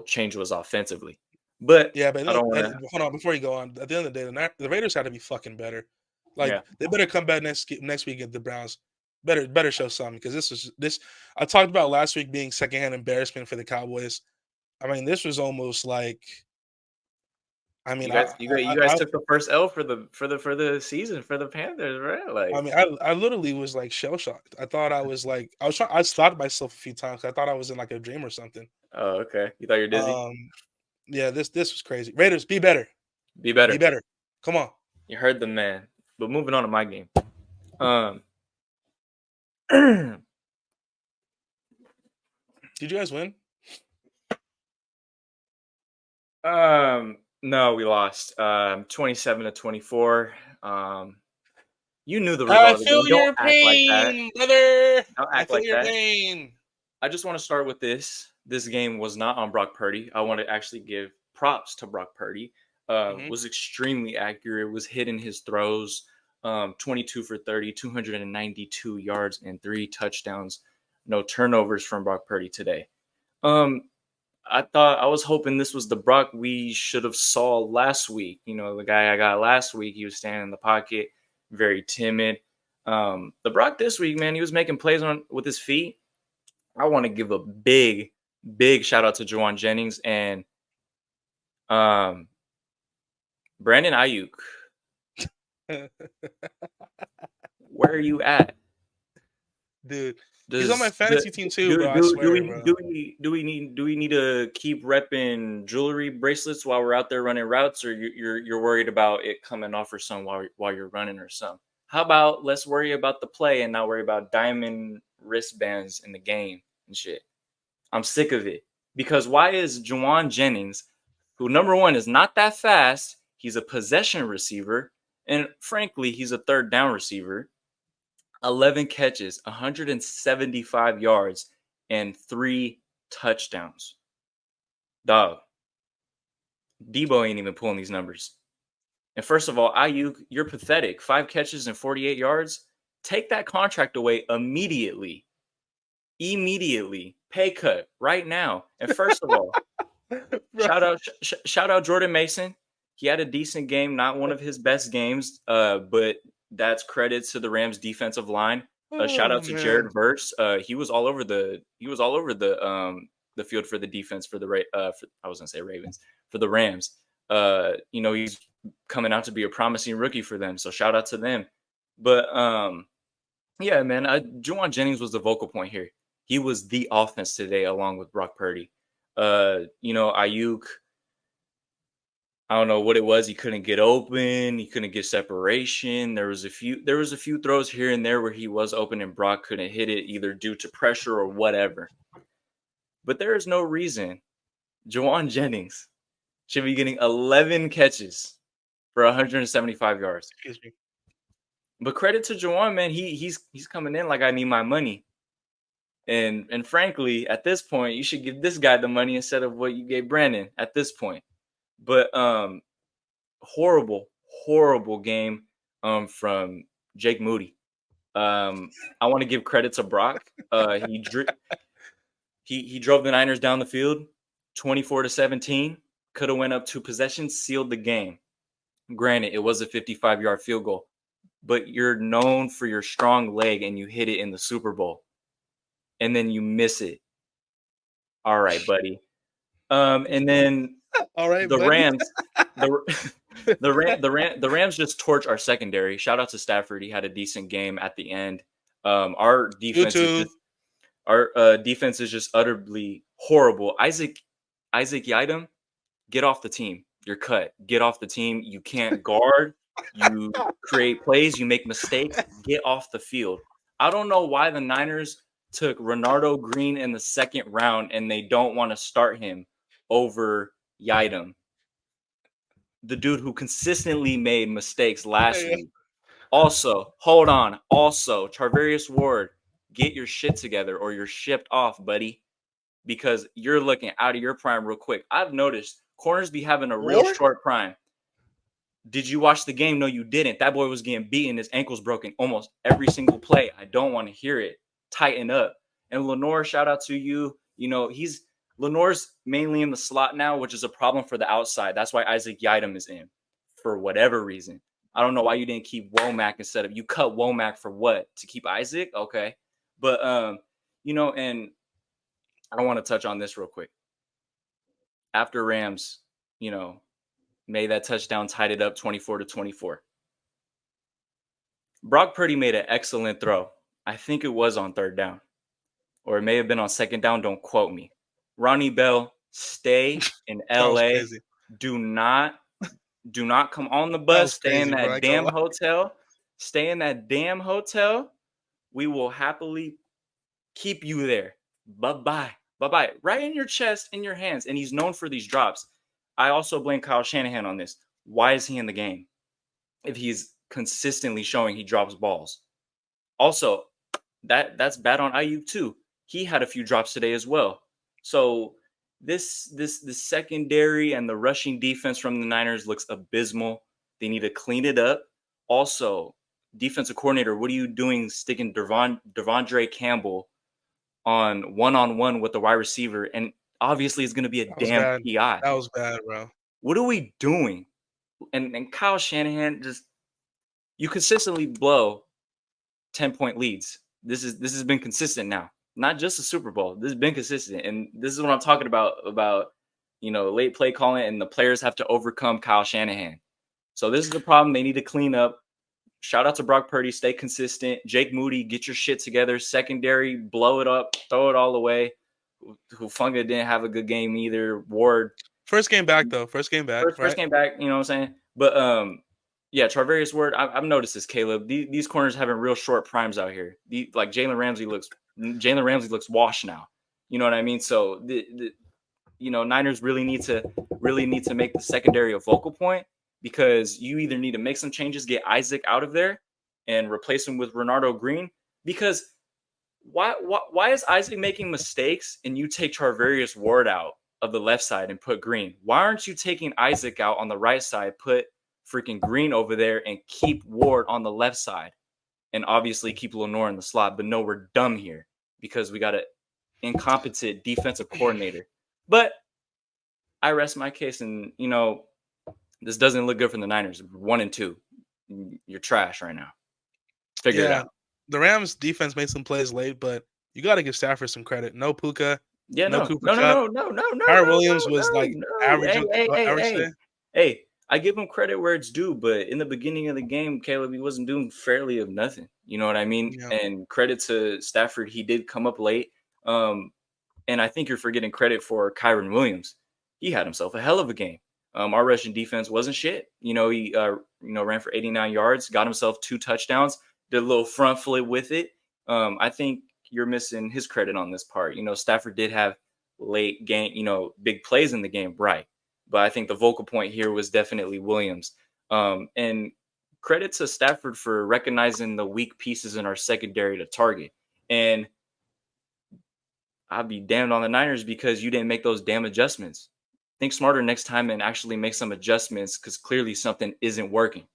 change was offensively. But Yeah, but I look, don't want to. hold on before you go on. At the end of the day, the Raiders had to be fucking better. Like Yeah. they better come back next week against the Browns. better show something because this I talked about last week being secondhand embarrassment for the Cowboys. I mean, this was almost like I mean, You guys took the first L for the season for the Panthers, right? I Like, mean, I literally was like shell shocked. I thought I was like I stopped myself a few times. I thought I was in like a dream or something. oh, okay. You thought you're dizzy? Um, yeah, this was crazy. Raiders, be better, Be be better. better. Come on. You heard the man. But moving on to my game. Um, Did you guys win? no, we lost. 27-24. You knew the I result of the feel game. Don't your act like that. pain, brother. Don't I act feel like your that. pain. I just want to start with this. This game was not on Brock Purdy. I want to actually give props to Brock Purdy. Mhm. Was extremely accurate. Was hitting his throws. 22 for 30, 292 yards and 3 touchdowns. No turnovers from Brock Purdy today. Um, I was hoping this was the Brock we should have saw last week. You know, the guy I got last week, he was standing in the pocket, very timid. The Brock this week, man, he was making plays on with his feet. I want to give a big shout out to Juwan Jennings and um, Brandon Ayuk. Where are you at? Dude, he's on my Does the, fantasy team too, bro. I do swear, we bro. do we need to keep repping jewelry bracelets while we're out there running routes, or you're worried about it coming off or something while you're running or something? How about let's worry about the play and not worry about diamond wristbands in the game and shit? I'm sick of it because why is Juwan Jennings, who number one is not that fast, he's a possession receiver, and frankly he's a third down receiver. 11 catches, 175 yards, and 3 touchdowns. Dog, Debo ain't even pulling these numbers. And first of all, Ayuk, you're pathetic. 5 catches and 48 yards. Take that contract away immediately. Immediately. Pay cut right now. And first of all, Bro. shout out Jordan Mason. He had a decent game, not one of his best games, but that's credit to the Rams defensive line. Shout Oh out to Jared man. Verse. He was all over the field for the defense for the I was gonna say Ravens for the Rams. You know, he's coming out to be a promising rookie for them. So shout out to them. But yeah, man, Juwan Jennings was the vocal point here. He was the offense today, along with Brock Purdy. You know, Ayuk, I don't know what it was. He couldn't get open. He couldn't get separation. There was a few throws here and there where he was open and Brock couldn't hit it either due to pressure or whatever. But there is no reason Juwan Jennings should be getting 11 catches for 175 yards. Excuse me. But credit to Juwan, man. He's coming in like I need my money. And frankly, at this point, you should give this guy the money instead of what you gave Brandon at this point. But horrible game from Jake Moody. I want to give credit to Brock. He drove the Niners down the field 24-17. Could have went up 2 possessions, sealed the game. Granted, it was a 55-yard field goal, but you're known for your strong leg and you hit it in the Super Bowl. And then you miss it. All right, buddy. And then All right, the buddy. Rams, the Rams just torch our secondary. Shout out to Stafford; he had a decent game at the end. Our defense is YouTube. just defense is just utterly horrible. Isaac Yiadom, get off the team. You're cut. Get off the team. You can't guard. You create plays. You make mistakes. Get off the field. I don't know why the Niners took Renardo Green in the second round and they don't want to start him over Yiadom, the dude who consistently made mistakes last Hey, week. Also, hold on. Also, Charvarius Ward, get your shit together or you're shipped off, buddy, because you're looking out of your prime real quick. I've noticed corners be having a real War? short prime. Did you watch the game? No, you didn't. That boy was getting beaten. His ankle's broken almost every single play. I don't want to hear it. Tighten up. And Lenore, shout out to you. You know, Lenore's mainly in the slot now, which is a problem for the outside. That's why Isaac Yiadom is in for whatever reason. I don't know why you didn't keep Womack instead of you cut Womack for what? To keep Isaac? Okay. But and I want to touch on this real quick. After Rams, made that touchdown, tied it up 24-24. Brock Purdy made an excellent throw. I think it was on third down, or it may have been on second down. Don't quote me. Ronnie Bell, stay in That was LA. crazy. Do not come on the That bus. was Stay in crazy, bro. I that ain't gonna damn lie. hotel. Stay in that damn hotel. We will happily keep you there. Bye bye. Bye bye. Right in your chest, in your hands. And he's known for these drops. I also blame Kyle Shanahan on this. Why is he in the game if he's consistently showing he drops balls? Also, that's bad on Ayuk too. He had a few drops today as well. So this secondary and the rushing defense from the Niners looks abysmal. They need to clean it up. Also, defensive coordinator, what are you doing sticking Devondre Campbell on one-on-one with the wide receiver? And obviously it's going to be a That was damn bad. PI. That was bad, bro. What are we doing? And Kyle Shanahan, just you consistently blow 10-point leads. This has been consistent now. Not just the Super Bowl. This has been consistent. And this is what I'm talking about late play calling, and the players have to overcome Kyle Shanahan. So this is the problem they need to clean up. Shout out to Brock Purdy, stay consistent. Jake Moody, get your shit together. Secondary, blow it up, throw it all away. Hufunga didn't have a good game either. Ward, First game back though. First game back, first right? game back, you know what I'm saying? But yeah, Charvarius Ward, I've noticed this, Caleb. These corners having real short primes out here. Like Jalen Ramsey looks washed now. You know what I mean? So the Niners really need to make the secondary a focal point, because you either need to make some changes, get Isaac out of there, and replace him with Renardo Green. Because why is Isaac making mistakes and you take Charvarius Ward out of the left side and put Green? Why aren't you taking Isaac out on the right side, put freaking Green over there, and keep Ward on the left side, and obviously keep Lenore in the slot? But no, we're dumb here because we got an incompetent defensive coordinator. But I rest my case, and this doesn't look good for the Niners. 1-2, you're trash right now. Figure it Yeah. out. The Rams defense made some plays late, but you got to give Stafford some credit. No Puka, Yeah, no no, Cooper no, no, Cup. no, no, no, no, Kyrie no, Williams no, was no, like no. average, Hey, average today. hey. I give him credit where it's due, but in the beginning of the game, Caleb, he wasn't doing fairly of nothing. You know what I mean? Yeah. And credit to Stafford, he did come up late. And I think you're forgetting credit for Kyron Williams. He had himself a hell of a game. Our rushing defense wasn't shit. He ran for 89 yards, got himself 2 touchdowns, did a little front flip with it. I think you're missing his credit on this part. Stafford did have late game, big plays in the game, right? But I think the vocal point here was definitely Williams. And credit to Stafford for recognizing the weak pieces in our secondary to target. And I'll be damned on the Niners because you didn't make those damn adjustments. Think smarter next time and actually make some adjustments, because clearly something isn't working.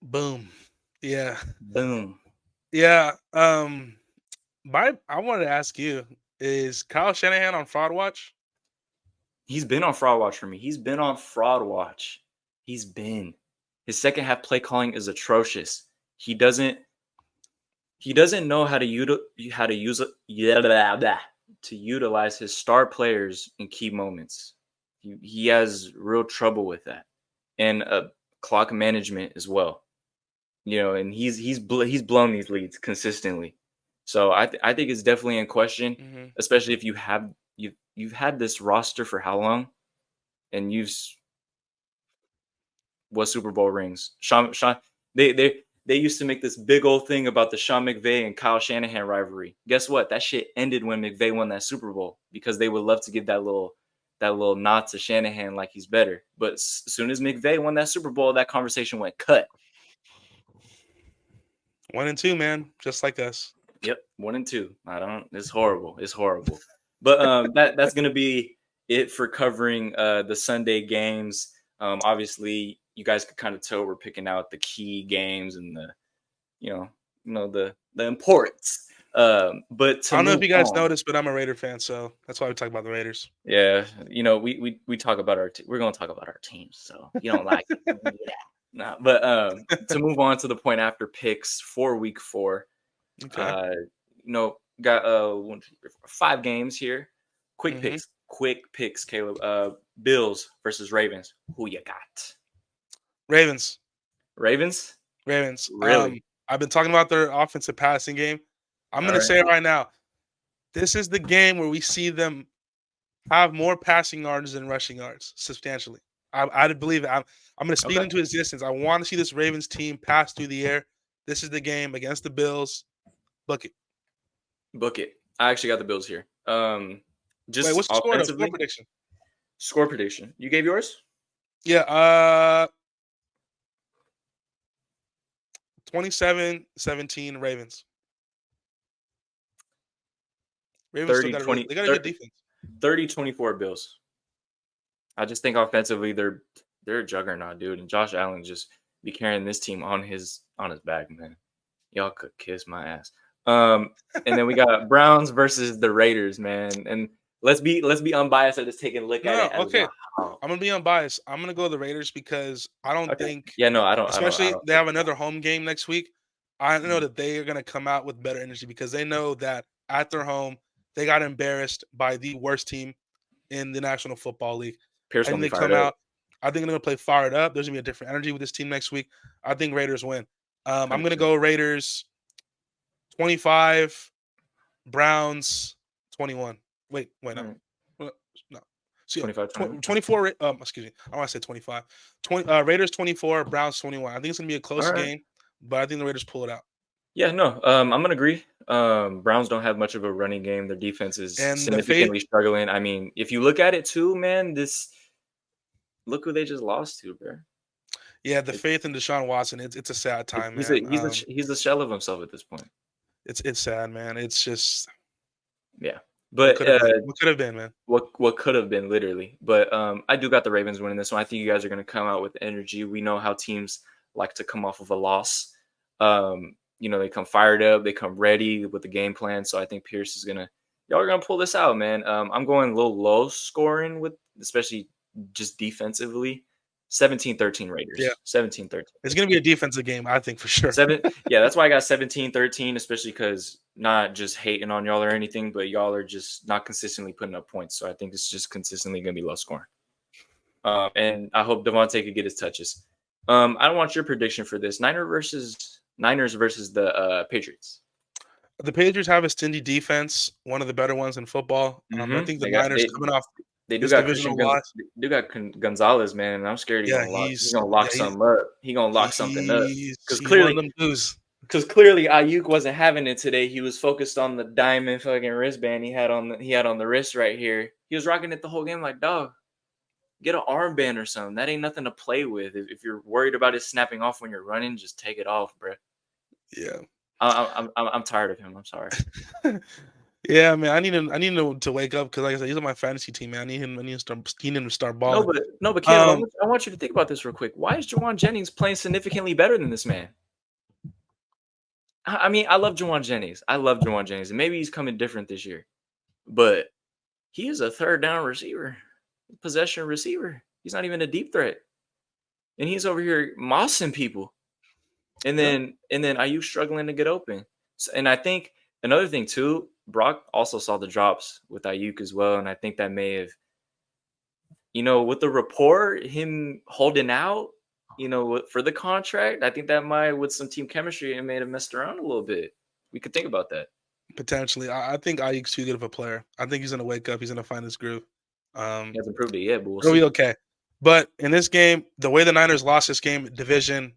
Boom. Yeah. Boom. Yeah. I wanted to ask you, is Kyle Shanahan on fraud watch? He's been on fraud watch for me. He's been on fraud watch. He's been. His second half play calling is atrocious. He doesn't know how to utilize his star players in key moments. He has real trouble with that, and clock management as well. And he's blown these leads consistently. So I think it's definitely in question, especially if you've had this roster for how long, and what Super Bowl rings? Sean they used to make this big old thing about the Sean McVay and Kyle Shanahan rivalry. Guess what? That shit ended when McVay won that Super Bowl, because they would love to give that little nod to Shanahan like he's better. But as soon as McVay won that Super Bowl, that conversation went cut. 1-2, man, just like us. Yep, 1-2. It's horrible. It's horrible. But that's gonna be it for covering the Sunday games. Obviously, you guys could kind of tell we're picking out the key games and the importance But to I don't know if move you guys on, noticed, but I'm a Raider fan, so that's why we talk about the Raiders. yeah, we talk about we're gonna talk about our teams. So if you don't like it, you can get out. Nah, but to move on to the point after picks for week 4, Okay. uh, got 5 games here. Hmm. Quick picks, Caleb. Bills versus Ravens. Who you got? Ravens. Ravens? Ravens. Really? I've been talking about their offensive passing game. I'm All gonna right. say it right now. This is the game where we see them have more passing yards than rushing yards substantially. I believe it. I'm gonna speak Okay. into existence. I want to see this Ravens team pass through the air. This is the game against the Bills. Book it. Book it. I actually got the Bills here. Wait, Just what's the score though? Score offensively, prediction. score prediction. You gave yours? Yeah, 27-17 Ravens. Ravens still 30 got a really 20 they got a good 30 defense. 30-24 Bills. I just think offensively they're a juggernaut, dude. And Josh Allen just be carrying this team on his back, man. Y'all could kiss my ass. Um, and then we got Browns versus the Raiders, man. And let's be unbiased at just taking a look No, at it no, as okay. wow. I'm gonna be unbiased. I'm gonna go the Raiders because I don't Okay. think, Yeah, no, I especially don't they think have another home game next week. I know Mhm. that they are gonna come out with better energy because they know that at their home they got embarrassed by the worst team in the National Football League. Pierce I think gonna be they fired come up. out. I think they're gonna play fired up. There's gonna be a different energy with this team next week. I think Raiders win. I'm gonna 100%. go Raiders 25, Browns 21. Wait, All no. right. Uh, No. So yeah, 25-20. 24. Excuse me. I want to say 25. 20. Raiders 24, Browns 21. I think it's gonna be a All close right. game, but I think the Raiders pull it out. Yeah, no, I'm gonna agree. Browns don't have much of a running game. Their defense is And the faith, significantly struggling. I mean, if you look at it too, man, this look who they just lost to, bro. yeah, the It, faith in Deshaun Watson. It's a sad time, he's a man. he's a he's a shell of himself at this point. It's sad, man. It's just Yeah, what but could have been. What could have been, man. what could have been literally. But I do got the Ravens winning this one. I think you guys are gonna come out with energy. We know how teams like to come off of a loss. They come fired up, they come ready with the game plan. So I think Pierce is gonna y'all are gonna pull this out, man. I'm going a little low scoring with especially just defensively. 17-13 Yeah, Raiders. 17-13 it's gonna Raiders. be a defensive game, I think for sure. Yeah, that's why I got 17-13, especially because not just hating on y'all or anything, but y'all are just not consistently putting up points. So I think it's just consistently going to be low scoring. And I hope Devontae could get his touches. I don't want your prediction for this. Niners versus the Patriots. The Patriots have a stingy defense, one of the better ones in football. I think the They got Niners coming off they do this got divisional loss. Gonzalez, man. And I'm scared Yeah, he's gonna lock something up. He gonna lock something up because he's one of clearly them dudes. Ayuk wasn't having it today. He was focused on the diamond fucking wristband he had on the wrist right here. He was rocking it the whole game like, dog, get an armband or something. That ain't nothing to play with. If you're worried about it snapping off when you're running, just take it off, bro. Yeah. I'm tired of him. I'm sorry. Yeah, man. I need him to wake up because, like I said, he's on my fantasy team, man. I need to start. He need him to start balling. No, but Caleb, Um, I want you to think about this real quick. Why is Jawan Jennings playing significantly better than this man? I mean, I love Jawan Jennings. And maybe he's coming different this year, but he is a third down receiver, possession receiver. He's not even a deep threat, and he's over here mossing people. And yeah, then are you struggling to get open? And I think another thing too, Brock also saw the drops with Ayuk as well, and I think that may have, with the rapport, him holding out, for the contract, I think that might, with some team chemistry, it may have messed around a little bit. We could think about that. potentially. I think Ayuk's too good of a player. I think he's gonna wake up. He's gonna find his groove. He hasn't proved it yet, but we'll It'll be see. okay. But in this game, the way the Niners lost this game, division,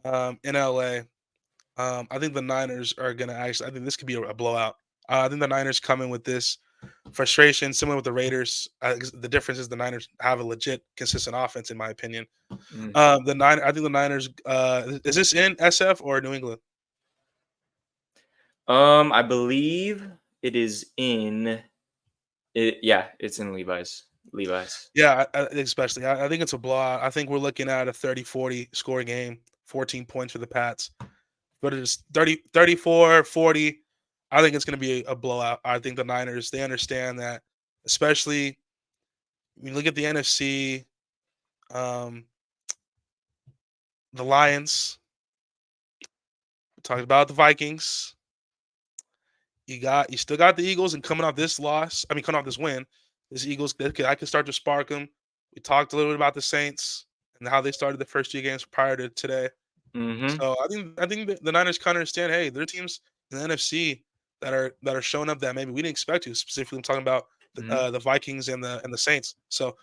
in LA, I think the Niners are gonna actually. I think this could be a blowout. I think the Niners come in with this frustration, similar with the Raiders. The difference is the Niners have a legit, consistent offense, in my opinion. Mm. I think the Niners. Is this in SF or New England? I believe it is in it. Yeah, it's in Levi's. Levi's. Yeah, especially. I think it's a blowout. I think we're looking at a 30-40 score game, 14 points for the Pats. But it's 34-40. I think it's going to be a blowout. I think the Niners, they understand that, especially when you look at the NFC, um, the Lions, we talked about the Vikings. You still got the Eagles, and coming off this loss, I mean, coming off this win, this Eagles, I can start to spark them. We talked a little bit about the Saints and how they started the first 2 games prior to today. Mm-hmm. So I think the Niners kind of understand. Hey, there are teams in the NFC that are showing up that maybe we didn't expect to. Specifically, I'm talking about Mm-hmm. the Vikings and the Saints. So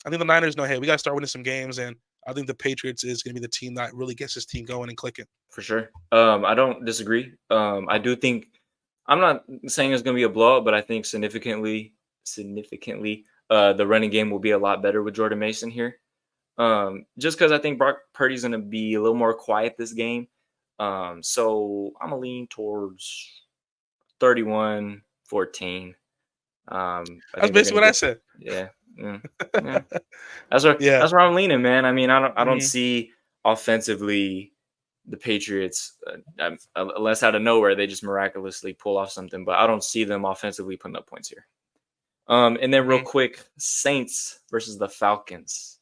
I think the Niners know. Hey, we got to start winning some games, and I think the Patriots is going to be the team that really gets this team going and clicking. For sure. I don't disagree. I do think I'm not saying it's going to be a blowout, but I think significantly, the running game will be a lot better with Jordan Mason here. Just because I think Brock Purdy's going to be a little more quiet this game. So I'm gonna lean towards 31-14. I That's think they're basically gonna what I get, said. yeah, mm, yeah. That's where Yeah. that's where I'm leaning, man. I mean, I don't Mhm. see offensively the Patriots unless out of nowhere they just miraculously pull off something, but I don't see them offensively putting up points here. And then real Mhm. quick, Saints versus the Falcons.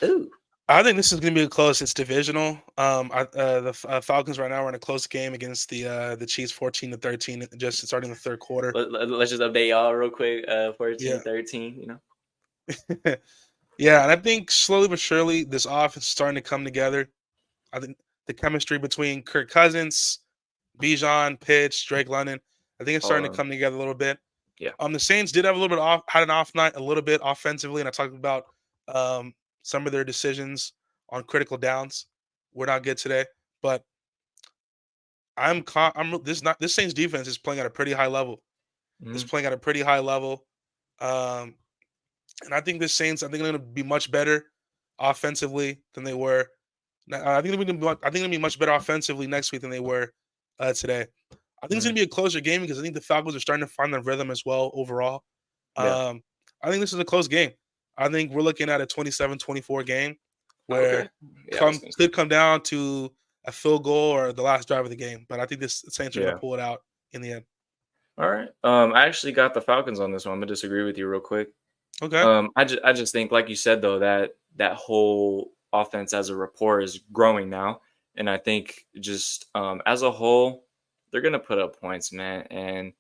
Ooh, I think this is going to be close. It's divisional. The Falcons right now are in a close game against the Chiefs, 14-13, just starting the third quarter. let's just update y'all real quick. Yeah, 14-13. yeah, and I think slowly but surely this offense is starting to come together. I think the chemistry between Kirk Cousins, Bijan, Pitts, Drake London, I think it's All starting to come together a little bit. yeah. The Saints did have a little bit off, had an off night a little bit offensively, and I talked about um, some of their decisions on critical downs. We're not good today, but I'm this Saints defense is playing at a pretty high level. It's Mhm. playing at a pretty high level, um, and I think I think they're going to be much better offensively than they were. I think they're going to be much better offensively next week than they were today. I think it's going Mhm. to be a closer game because I think the Falcons are starting to find their rhythm as well overall. Yeah. Um, I think this is a close game. I think we're looking at a 27-24 game where Okay. Yeah, I was gonna say. could come down to a field goal or the last drive of the game. But I think this Saints are going to Yeah. pull it out in the end. All right. I actually got the Falcons on this one. I'm gonna disagree with you real quick. Okay. I just think, like you said though, that whole offense as a rapport is growing now, and I think just as a whole, they're gonna put up points, man. And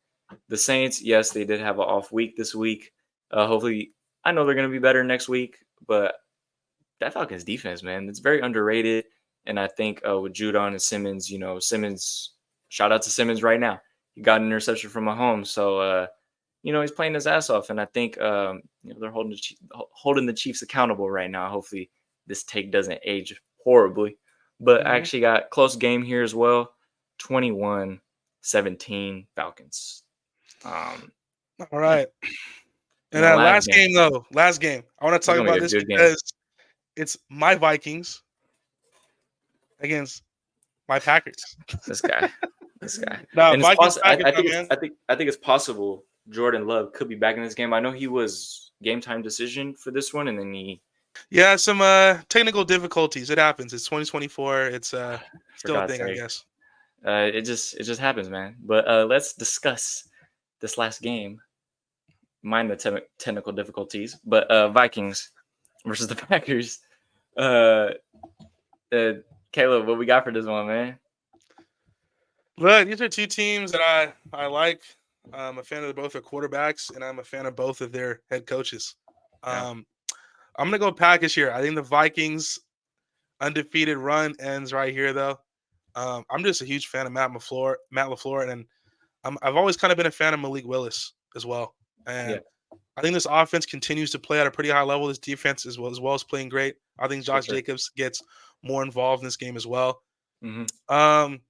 the Saints, yes, they did have an off week this week. Hopefully, I know they're gonna be better next week, but that Falcons defense, man, it's very underrated. And I think with Judon and Simmons, Simmons, shout out to Simmons right now. He got an interception from Mahomes, so he's playing his ass off. And I think they're holding the Chiefs accountable right now. Hopefully, this take doesn't age horribly. But I Hmm. actually got close game here as well. 21-17 Falcons. Um, All yeah. right. And And then last last game. game though, last game. I want to This is talk gonna be about a this good game. because it's my Vikings against my Packers. This guy, this guy, Now and it's Vikings possible. Packers, I my think it's. man. I think it's possible Jordan Love could be back in this game. I know he was game time decision for this one, and then he Yeah, some technical difficulties. It happens. It's 2024. It's for still a God's thing, I sake, guess. it just happens, man. But let's discuss this last game. Mind the technical difficulties, but Vikings versus the Packers. Uh, uh, Caleb, what we got for this one, man? Look, these are two teams that I like. I'm a fan of both their quarterbacks, and I'm a fan of both of their head coaches. Yeah, Um, I'm gonna go Packers here. I think the Vikings undefeated run ends right here, though. I'm just a huge fan of Matt LaFleur, and I've always kind of been a fan of Malik Willis as well. yeah, And I think this offense continues to play at a pretty high level. This defense as well as playing great. I think for Josh sure. Jacobs gets more involved in this game as well. Hmm. Um,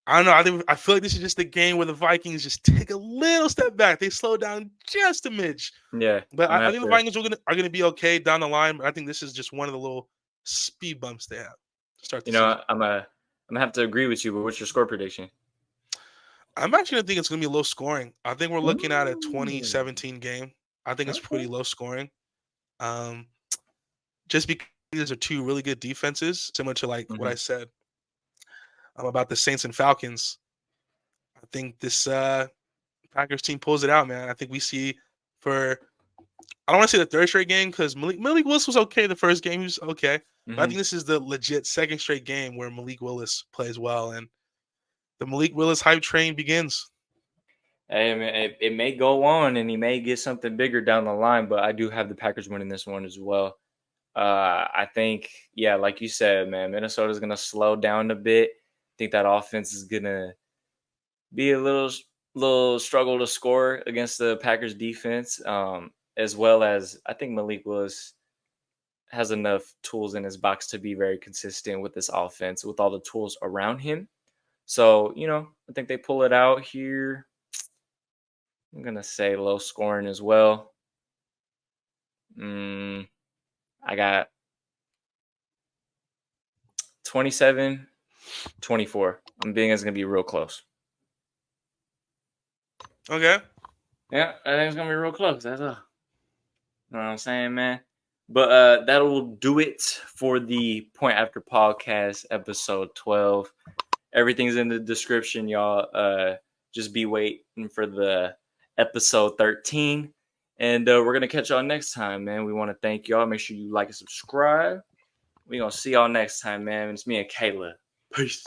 I don't know. I feel like this is just a game where the Vikings just take a little step back. They slow down just a midge, Yeah, but I'm I gonna have think the to. Vikings are gonna be okay down the line. But I think this is just one of the little speed bumps they have to start the season. I'm gonna have to agree with you. But what's your score prediction? I'm actually gonna think it's gonna be low scoring. I think we're looking at a Ooh, 2017 game. I think it's okay. pretty low scoring. Um, just because these are two really good defenses, similar to like what Hmm. I said about the Saints and Falcons. I think this Packers team pulls it out, man. I think we see for I don't want to say the third straight game because Malik Willis was okay the first game. He was okay. But I Hmm. think this is the legit second straight game where Malik Willis plays well and the Malik Willis hype train begins. Hey, man, it may go on and he may get something bigger down the line, but I do have the Packers winning this one as well. I think, yeah, like you said, man, Minnesota's gonna slow down a bit. I think that offense is gonna be a little struggle to score against the Packers defense, as well as I think Malik Willis has enough tools in his box to be very consistent with this offense with all the tools around him. So, I think they pull it out here. I'm going to say low scoring as well. Mm, I got 27-24. I'm being it's going to be real close. Okay. Yeah, I think it's going to be real close. That's all. You know what I'm saying, man? But that will do it for the Point After Podcast episode 12. Everything's in the description, y'all. Just be waiting for the episode 13. And we're going to catch y'all next time, man. We want to thank y'all. Make sure you like and subscribe. We're going to see y'all next time, man. It's me and Kayla. Peace.